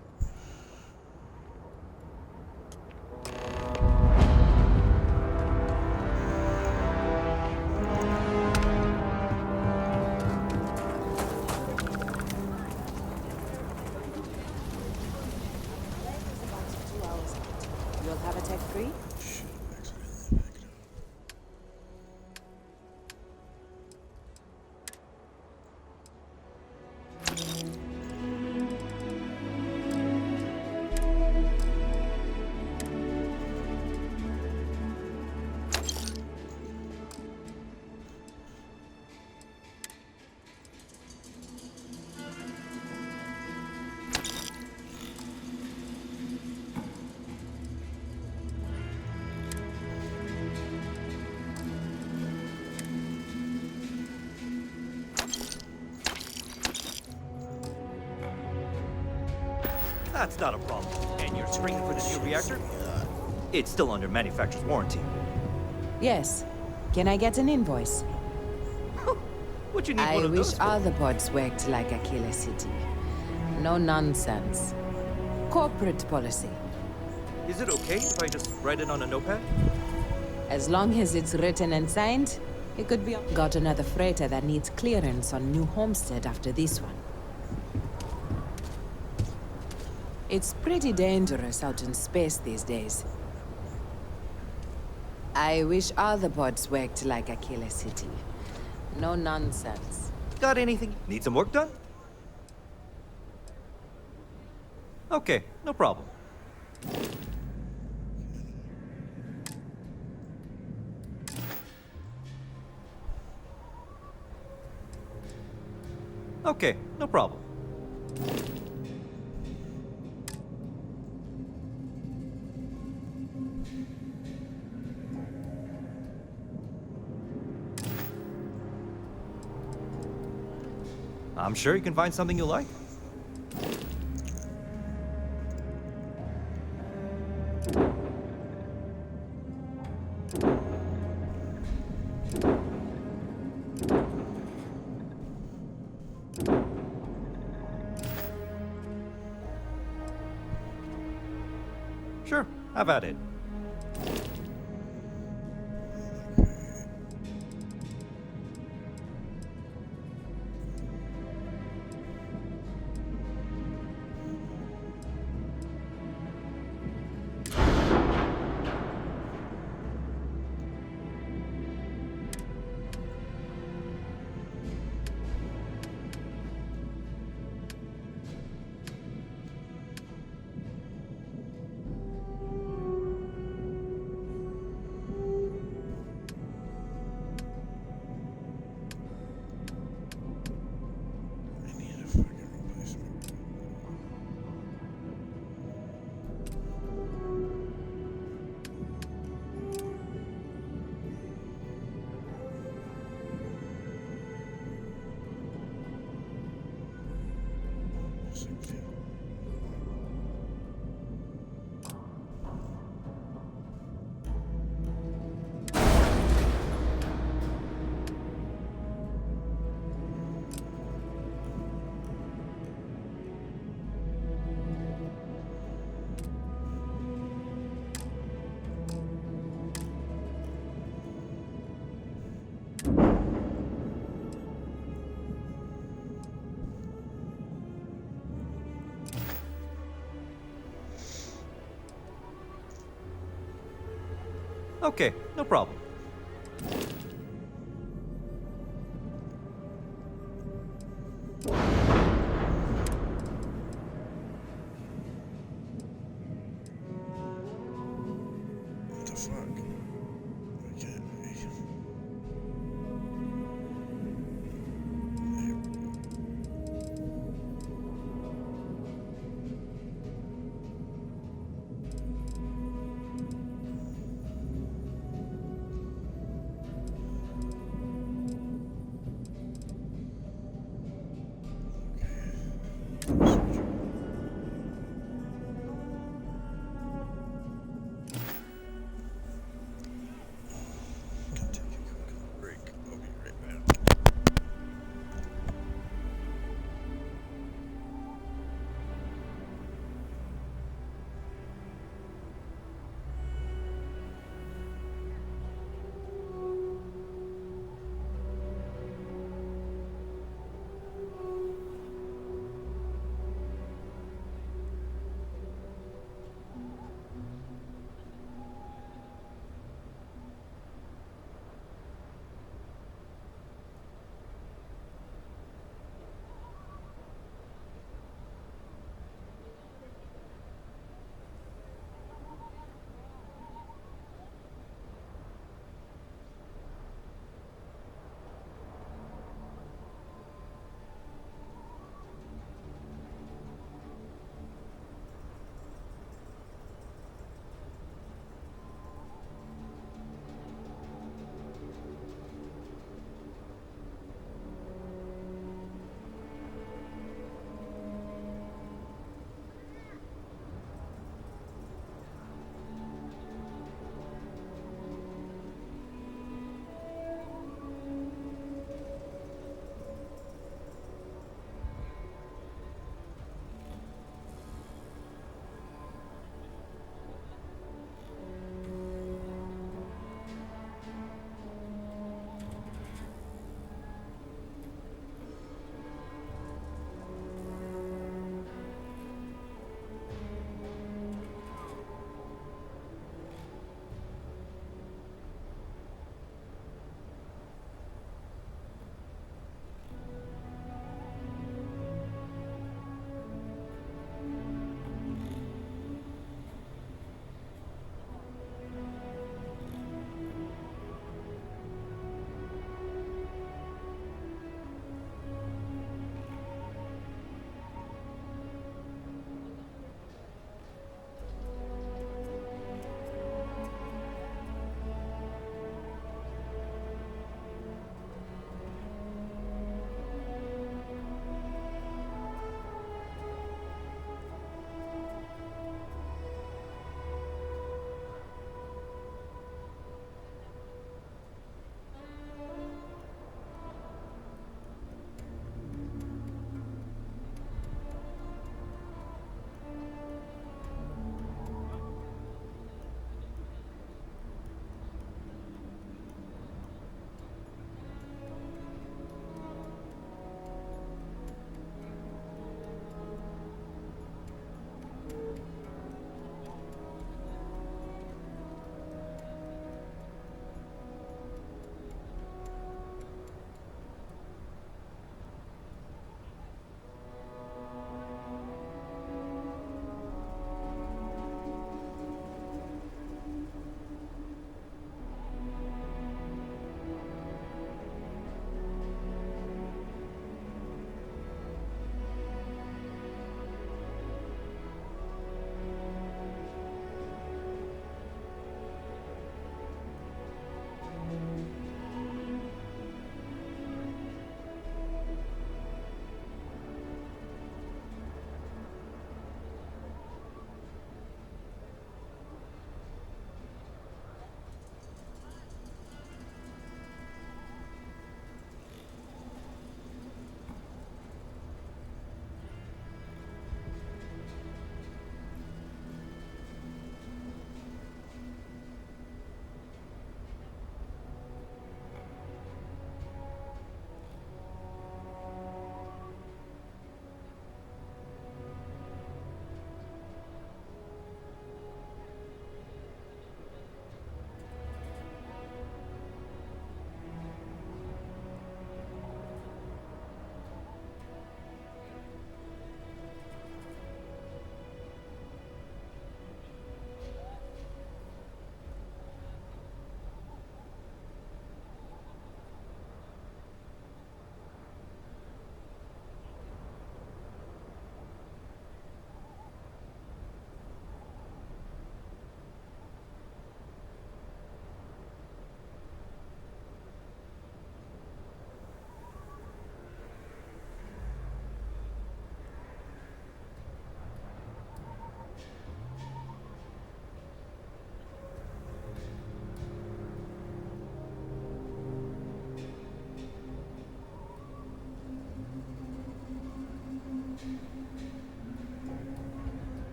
You'll have a tech free? That's not a problem. And you're screening for the new reactor? It's still under manufacturer's warranty. Yes. Can I get an invoice? What you need I one of wish those for? all the pods worked like Aquila City. No nonsense. Corporate policy. Is it okay if I just write it on a notepad? As long as it's written and signed, it could be. Got another freighter that needs clearance on New Homestead after this one. It's pretty dangerous out in space these days. I wish all the pods worked like Aquila City. No nonsense. Got anything? Need some work done? Okay, no problem. Okay, no problem. I'm sure you can find something you like. Sure, have at it. 16. Okay, no problem. What the fuck? I can't be.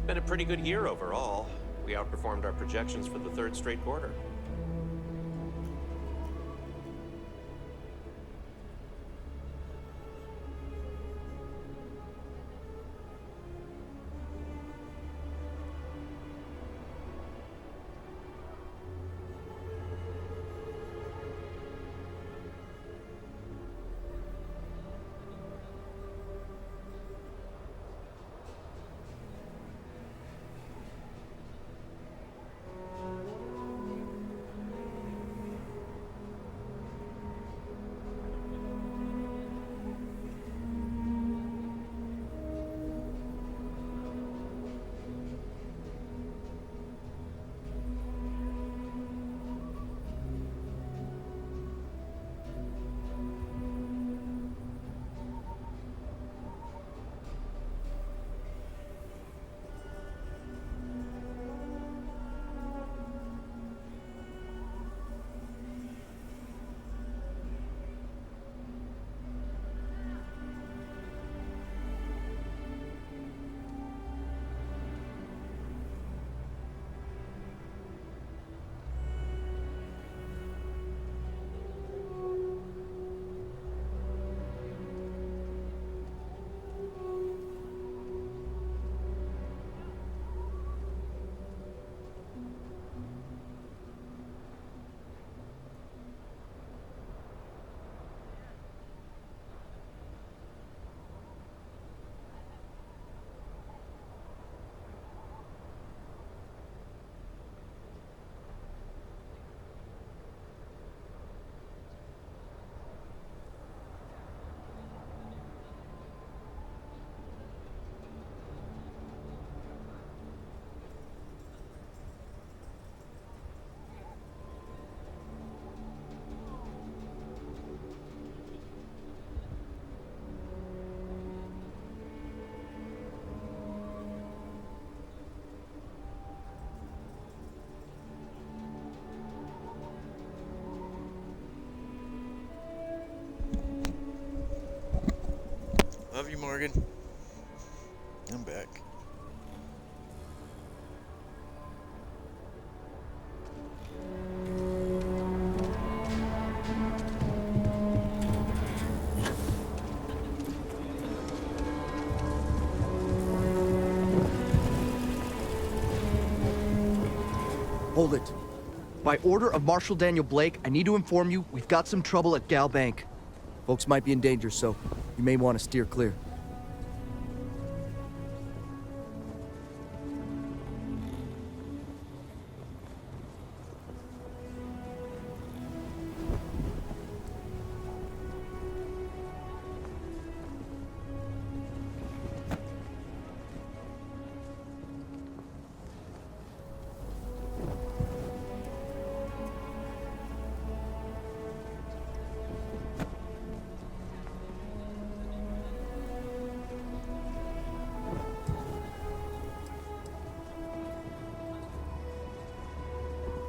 It's been a pretty good year overall. We outperformed our projections for the third straight quarter. Love you, Morgan. I'm back. Hold it. By order of Marshal Daniel Blake, I need to inform you we've got some trouble at Gal Bank. Folks might be in danger, so you may want to steer clear.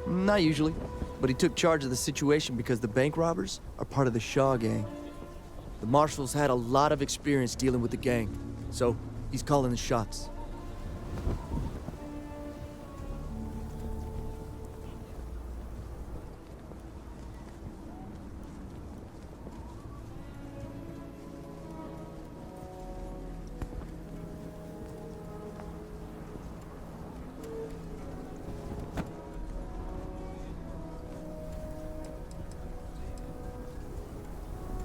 Not usually, but he took charge of the situation because the bank robbers are part of the Shaw gang. The Marshal's had a lot of experience dealing with the gang, so he's calling the shots.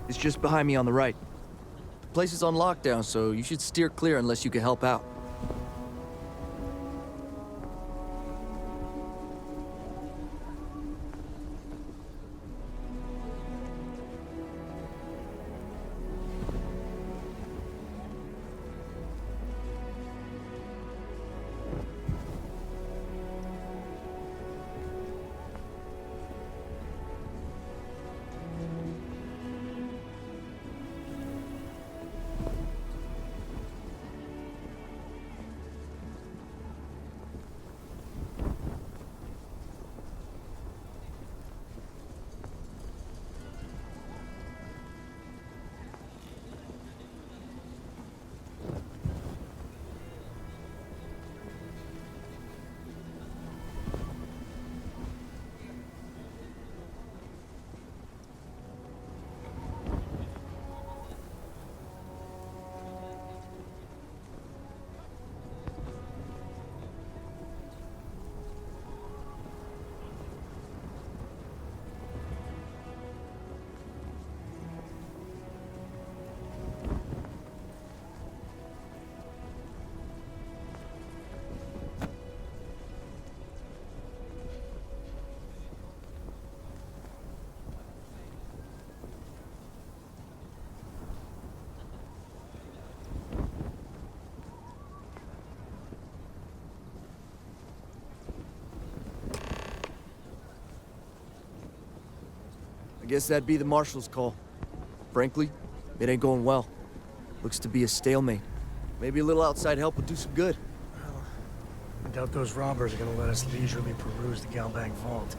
It's just behind me on the right. The place is on lockdown, so you should steer clear unless you can help out. guess that'd be the marshal's call. Frankly, it ain't going well. Looks to be a stalemate. Maybe a little outside help would do some good. Well, I doubt those robbers are gonna let us leisurely peruse the Galbank vault.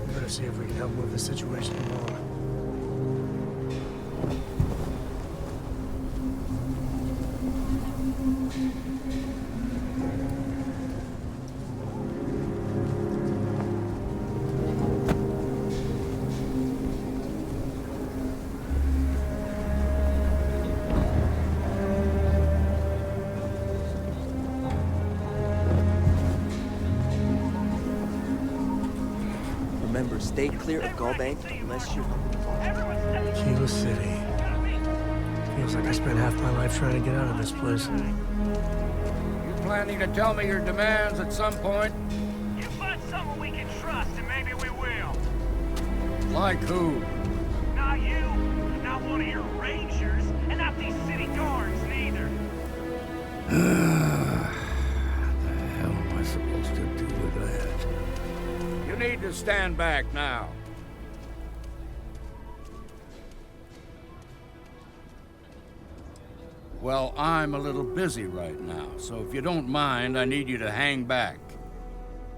We better see if we can help move the situation along. Remember, stay clear of Galbank unless you're... Kilo City. Feels like I spent half my life trying to get out of this place. You planning to tell me your demands at some point? You find someone we can trust, and maybe we will. Like who? Not you, not one of your rangers, and not these city guards, neither. What the hell am I supposed to do with that? You need to stand back now. Well, I'm a little busy right now, so if you don't mind, I need you to hang back.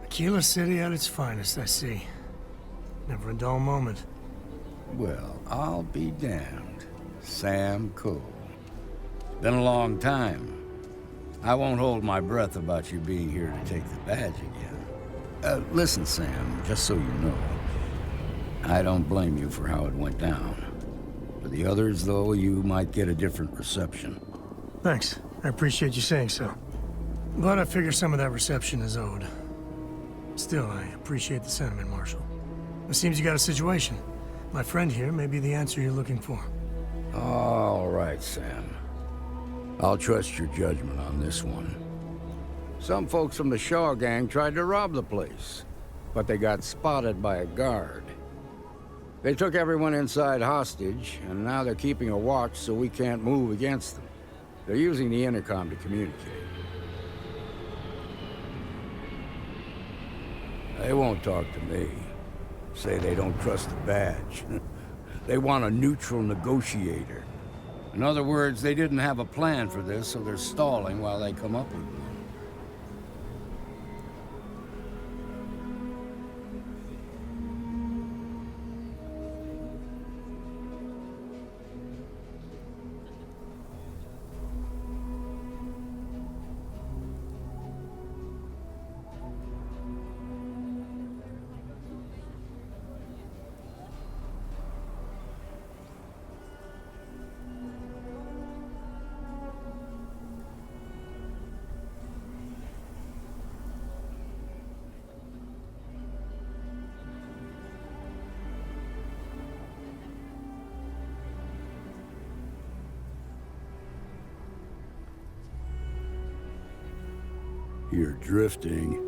Kilo City at its finest, I see. Never a dull moment. Well, I'll be damned. Sam Cole. Been a long time. I won't hold my breath about you being here to take the badge again. Listen, Sam, just so you know, I don't blame you for how it went down. For the others, though, you might get a different reception. Thanks. I appreciate you saying so. But I figure some of that reception is owed. Still, I appreciate the sentiment, Marshal. It seems you got a situation. My friend here may be the answer you're looking for. All right, Sam. I'll trust your judgment on this one. Some folks from the Shaw gang tried to rob the place, but they got spotted by a guard. They took everyone inside hostage, and now they're keeping a watch so we can't move against them. They're using the intercom to communicate. They won't talk to me. Say they don't trust the badge. They want a neutral negotiator. In other words, they didn't have a plan for this, so they're stalling while they come up with one. You're drifting.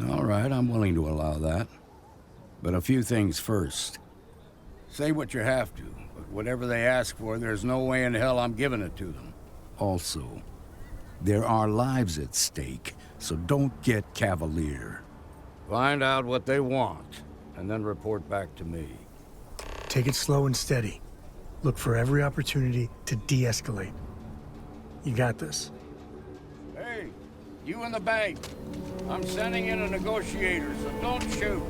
All right, I'm willing to allow that. But a few things first. Say what you have to, but whatever they ask for, there's no way in hell I'm giving it to them. Also, there are lives at stake, so don't get cavalier. Find out what they want, and then report back to me. Take it slow and steady. Look for every opportunity to de-escalate. You got this. Hey, you in the bank. I'm sending in a negotiator, so don't shoot.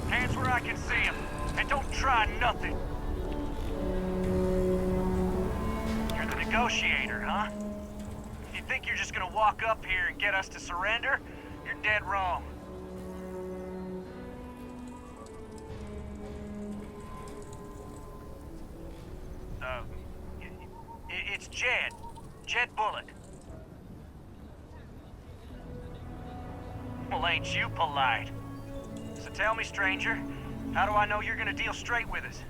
Hands where I can see him, and don't try nothing. You're the negotiator, huh? If you think you're just gonna walk up here and get us to surrender, you're dead wrong. It's Jed. Jed Bullock. Well, ain't you polite? So tell me, stranger, how do I know you're gonna deal straight with us?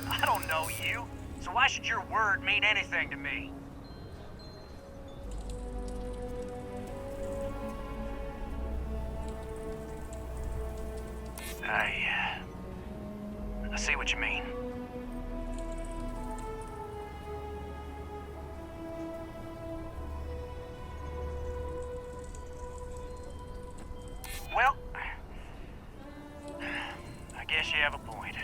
I don't know you, so why should your word mean anything to me? I see what you mean. Well, I guess you have a point.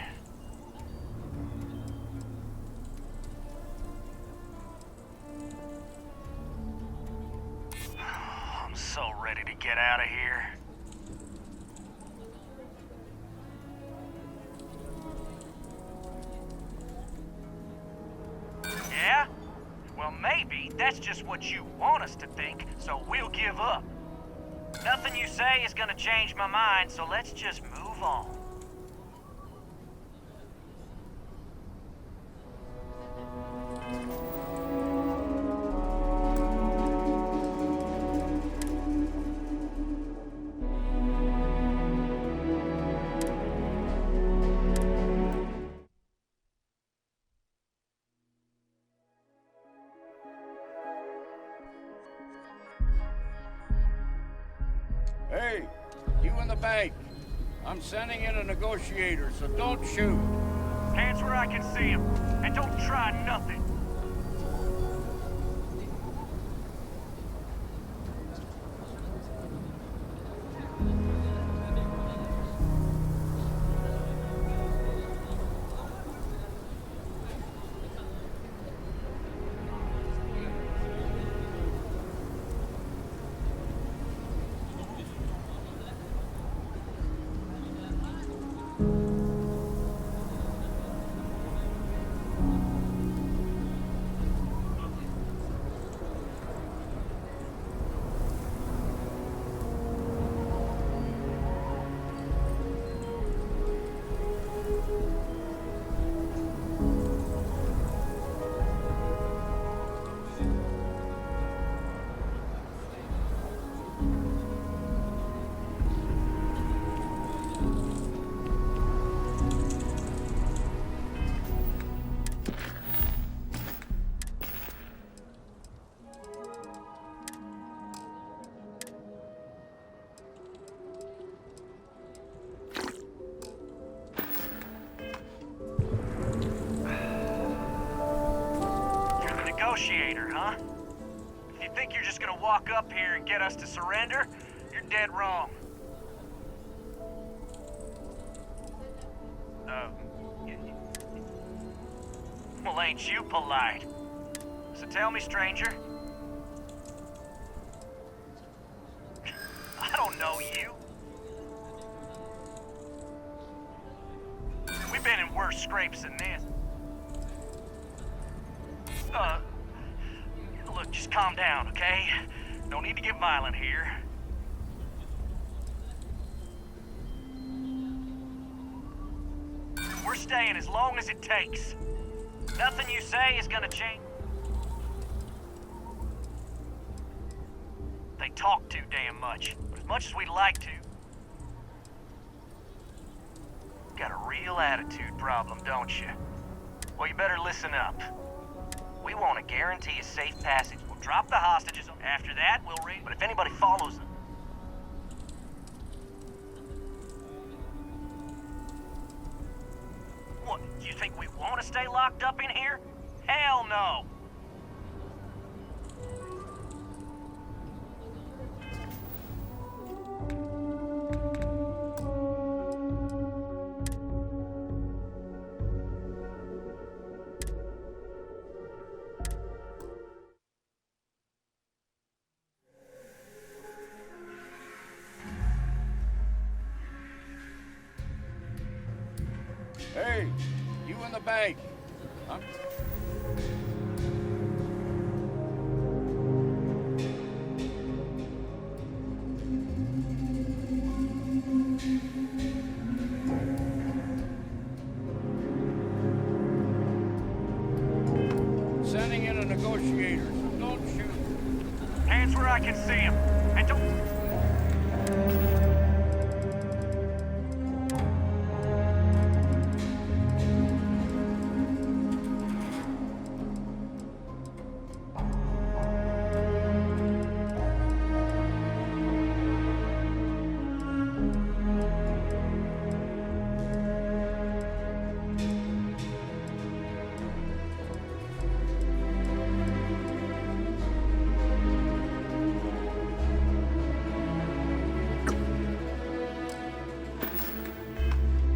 I'm so ready to get out of here. Yeah? Well, maybe that's just what you want us to think, so we'll give up. Nothing you say is gonna change my mind, so let's just move on. Hey, you in the bank. I'm sending in a negotiator, so don't shoot. Hands where I can see him, and don't try nothing. Negotiator, huh? If you think you're just gonna walk up here and get us to surrender, you're dead wrong. Well, ain't you polite? So tell me, stranger. I don't know you. We've been in worse scrapes than this. Look, just calm down, okay? No need to get violent here. We're staying as long as it takes. Nothing you say is gonna change. They talk too damn much, but as much as we'd like to. Got a real attitude problem, don't you? Well, you better listen up. We want to guarantee a safe passage. We'll drop the hostages. After that, we'll raid. But if anybody follows them... What, do you think we want to stay locked up in here? Hell no! Hey, you in the bank. I'm... negotiator, so don't shoot. Hands where I can see him. And don't...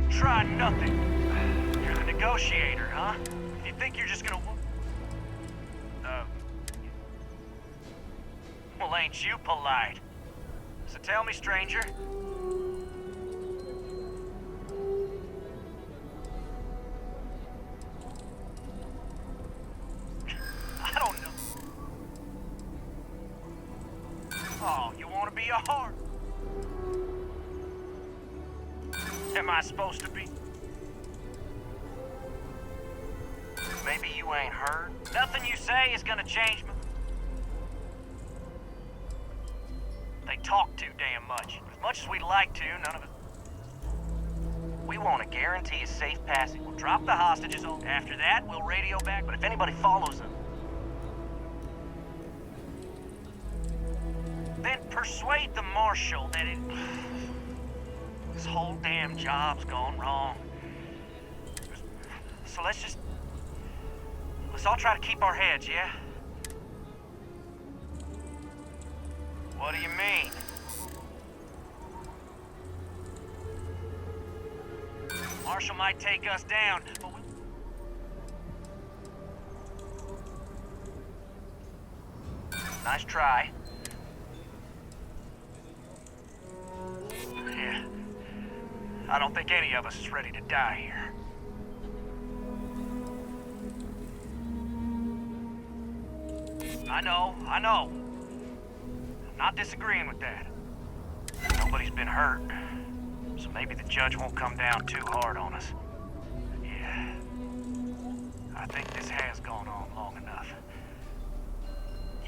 Try nothing. You're the negotiator, huh? You think you're just gonna... Well, ain't you polite? So tell me, stranger. I don't know. Oh, you want to be a heart? Am I supposed to be? Maybe you ain't heard. Nothing you say is gonna change me. They talk too damn much. As much as we'd like to, none of it. We want to guarantee a safe passage. We'll drop the hostages off. After that, we'll radio back. But if anybody follows them, then persuade the marshal that this whole damn job's gone wrong. So let's all try to keep our heads, yeah? What do you mean? Marshal might take us down, but nice try. Yeah. I don't think any of us is ready to die here. I know. I'm not disagreeing with that. Nobody's been hurt, so maybe the judge won't come down too hard on us. Yeah. I think this has gone on long enough.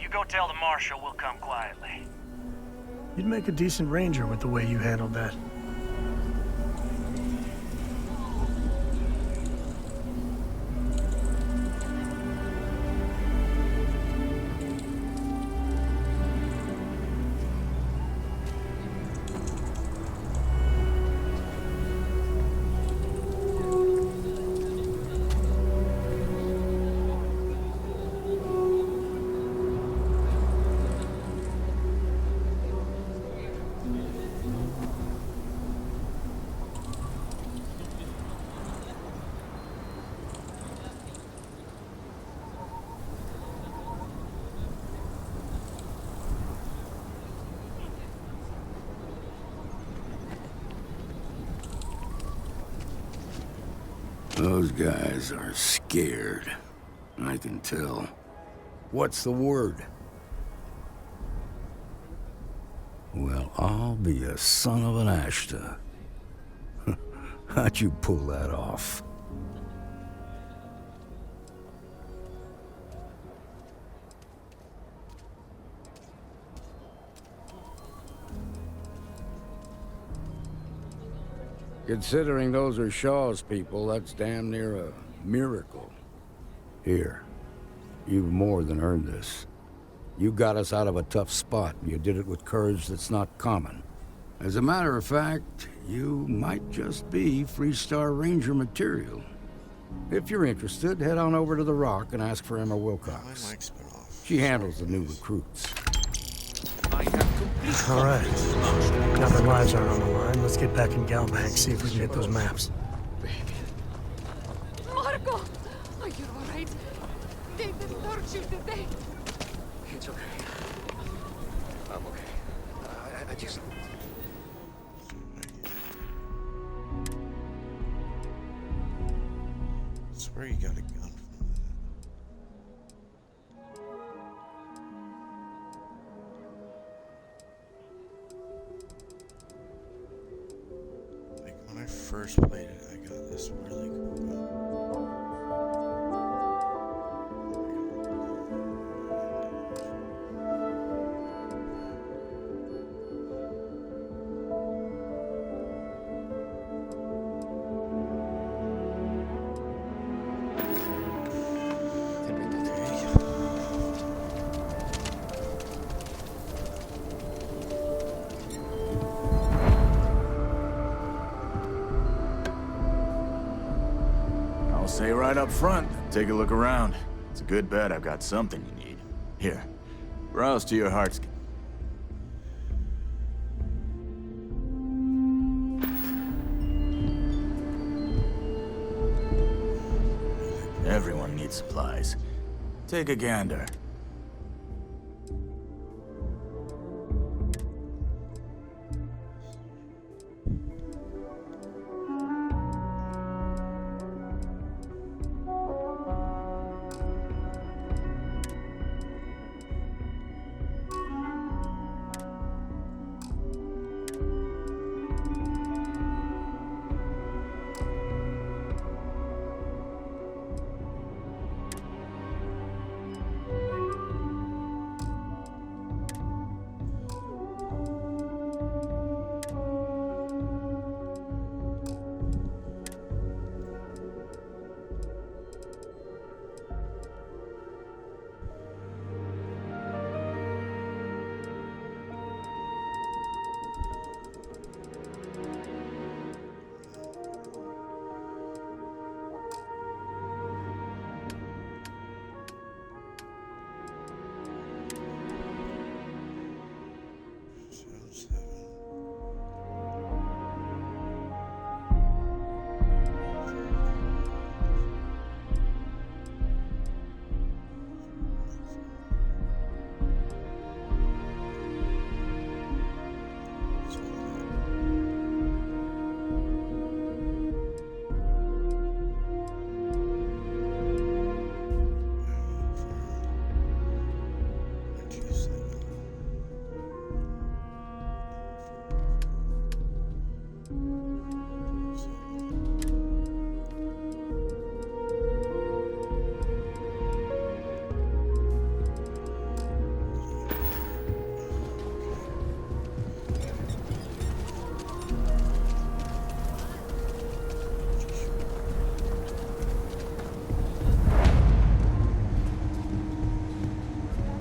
You go tell the marshal we'll come quietly. You'd make a decent ranger with the way you handled that. Those guys are scared. I can tell. What's the word? Well, I'll be a son of an Ashta. How'd you pull that off? Considering those are Shaw's people, that's damn near a miracle. Here, you've more than earned this. You got us out of a tough spot, and you did it with courage that's not common. As a matter of fact, you might just be Freestar Ranger material. If you're interested, head on over to the Rock and ask for Emma Wilcox. She handles the new recruits. All right. Now that lives aren't on the line, let's get back in Galbank, see if we can get those maps. Marco! Are you alright? They didn't hurt you, did they? It's okay. I'm okay. I just... I swear you got a gun from that. Like when I first played it, I got this really cool gun. I'll say right up front, take a look around. It's a good bet I've got something you need. Here, browse to your heart's... Everyone needs supplies. Take a gander.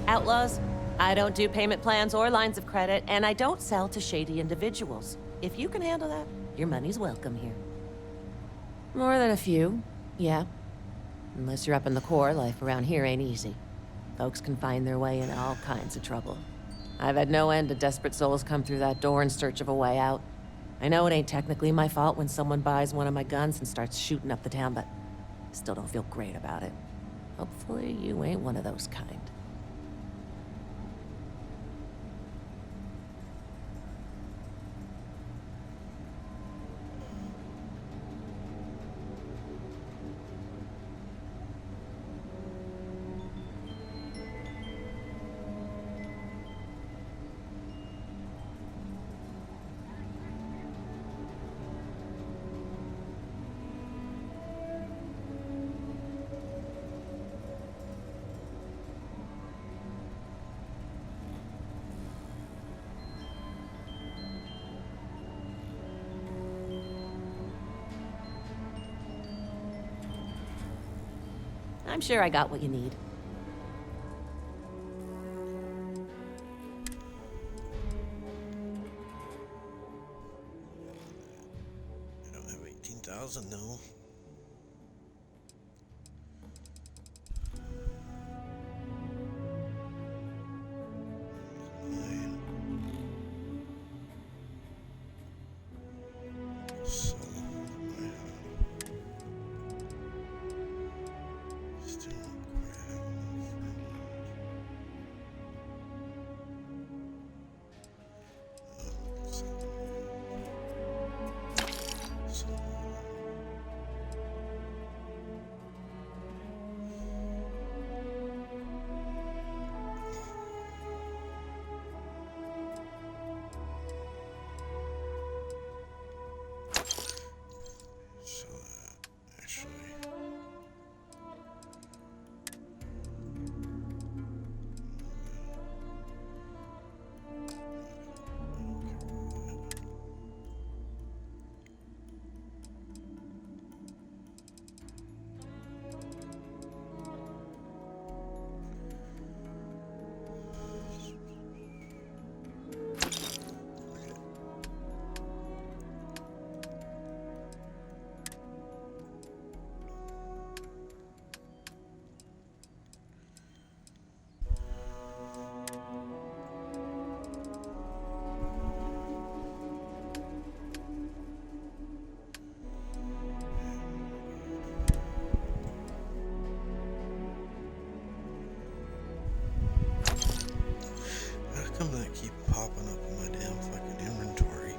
Outlaws, I don't do payment plans or lines of credit, and I don't sell to shady individuals. If you can handle that, your money's welcome here. More than a few, yeah. Unless you're up in the core, life around here ain't easy. Folks can find their way into all kinds of trouble. I've had no end of desperate souls come through that door in search of a way out. I know it ain't technically my fault when someone buys one of my guns and starts shooting up the town, but I still don't feel great about it. Hopefully you ain't one of those kind. I'm sure I got what you need. I don't have 18,000, no. Still crap. popping up in my damn fucking inventory.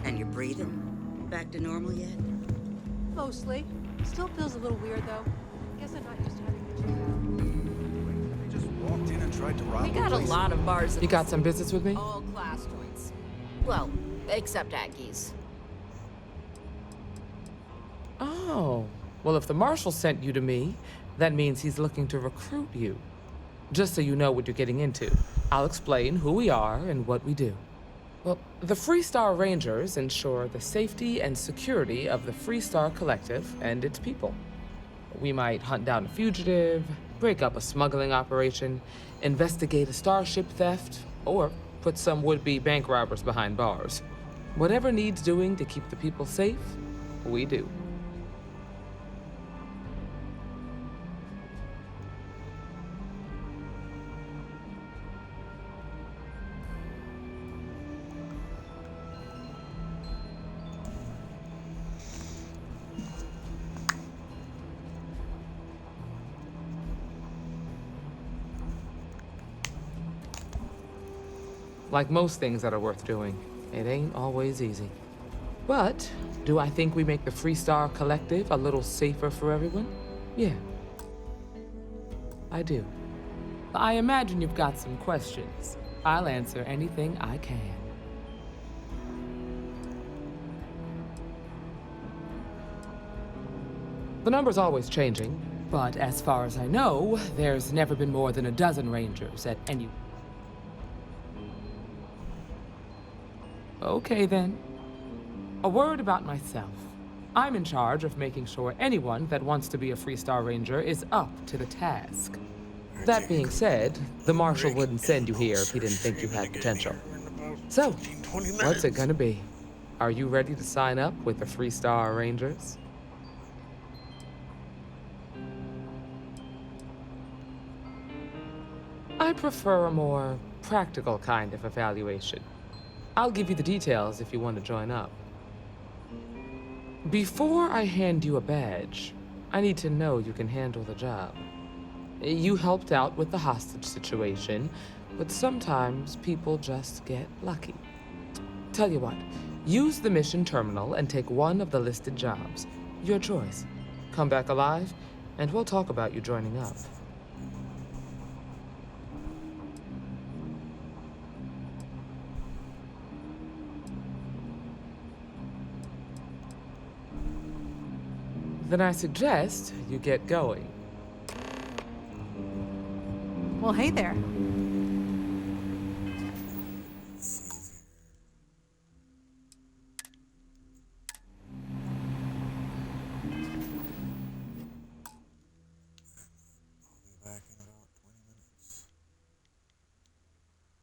And you're breathing? Back to normal yet? Mostly. Still feels a little weird, though. Guess I'm not used to having to check out. They just walked in and tried to rob We the got a place. lot of bars. You got some business with me? All class joints. Well, except Aggie's. Oh. Well, if the marshal sent you to me, that means he's looking to recruit you. Just so you know what you're getting into, I'll explain who we are and what we do. Well, the Freestar Rangers ensure the safety and security of the Freestar Collective and its people. We might hunt down a fugitive, break up a smuggling operation, investigate a starship theft, or put some would-be bank robbers behind bars. Whatever needs doing to keep the people safe, we do. Like most things that are worth doing, it ain't always easy. But do I think we make the Freestar Collective a little safer for everyone? Yeah. I do. I imagine you've got some questions. I'll answer anything I can. The number's always changing, but as far as I know, there's never been more than a dozen Rangers at any... Okay, then. A word about myself. I'm in charge of making sure anyone that wants to be a Freestar Ranger is up to the task. That being said, the Marshal wouldn't send you here if he didn't think you had potential. So, what's it gonna be? Are you ready to sign up with the Freestar Rangers? I prefer a more practical kind of evaluation. I'll give you the details if you want to join up. Before I hand you a badge, I need to know you can handle the job. You helped out with the hostage situation, but sometimes people just get lucky. Tell you what, use the mission terminal and take one of the listed jobs. Your choice. Come back alive, and we'll talk about you joining up. Then I suggest you get going. Well, hey there.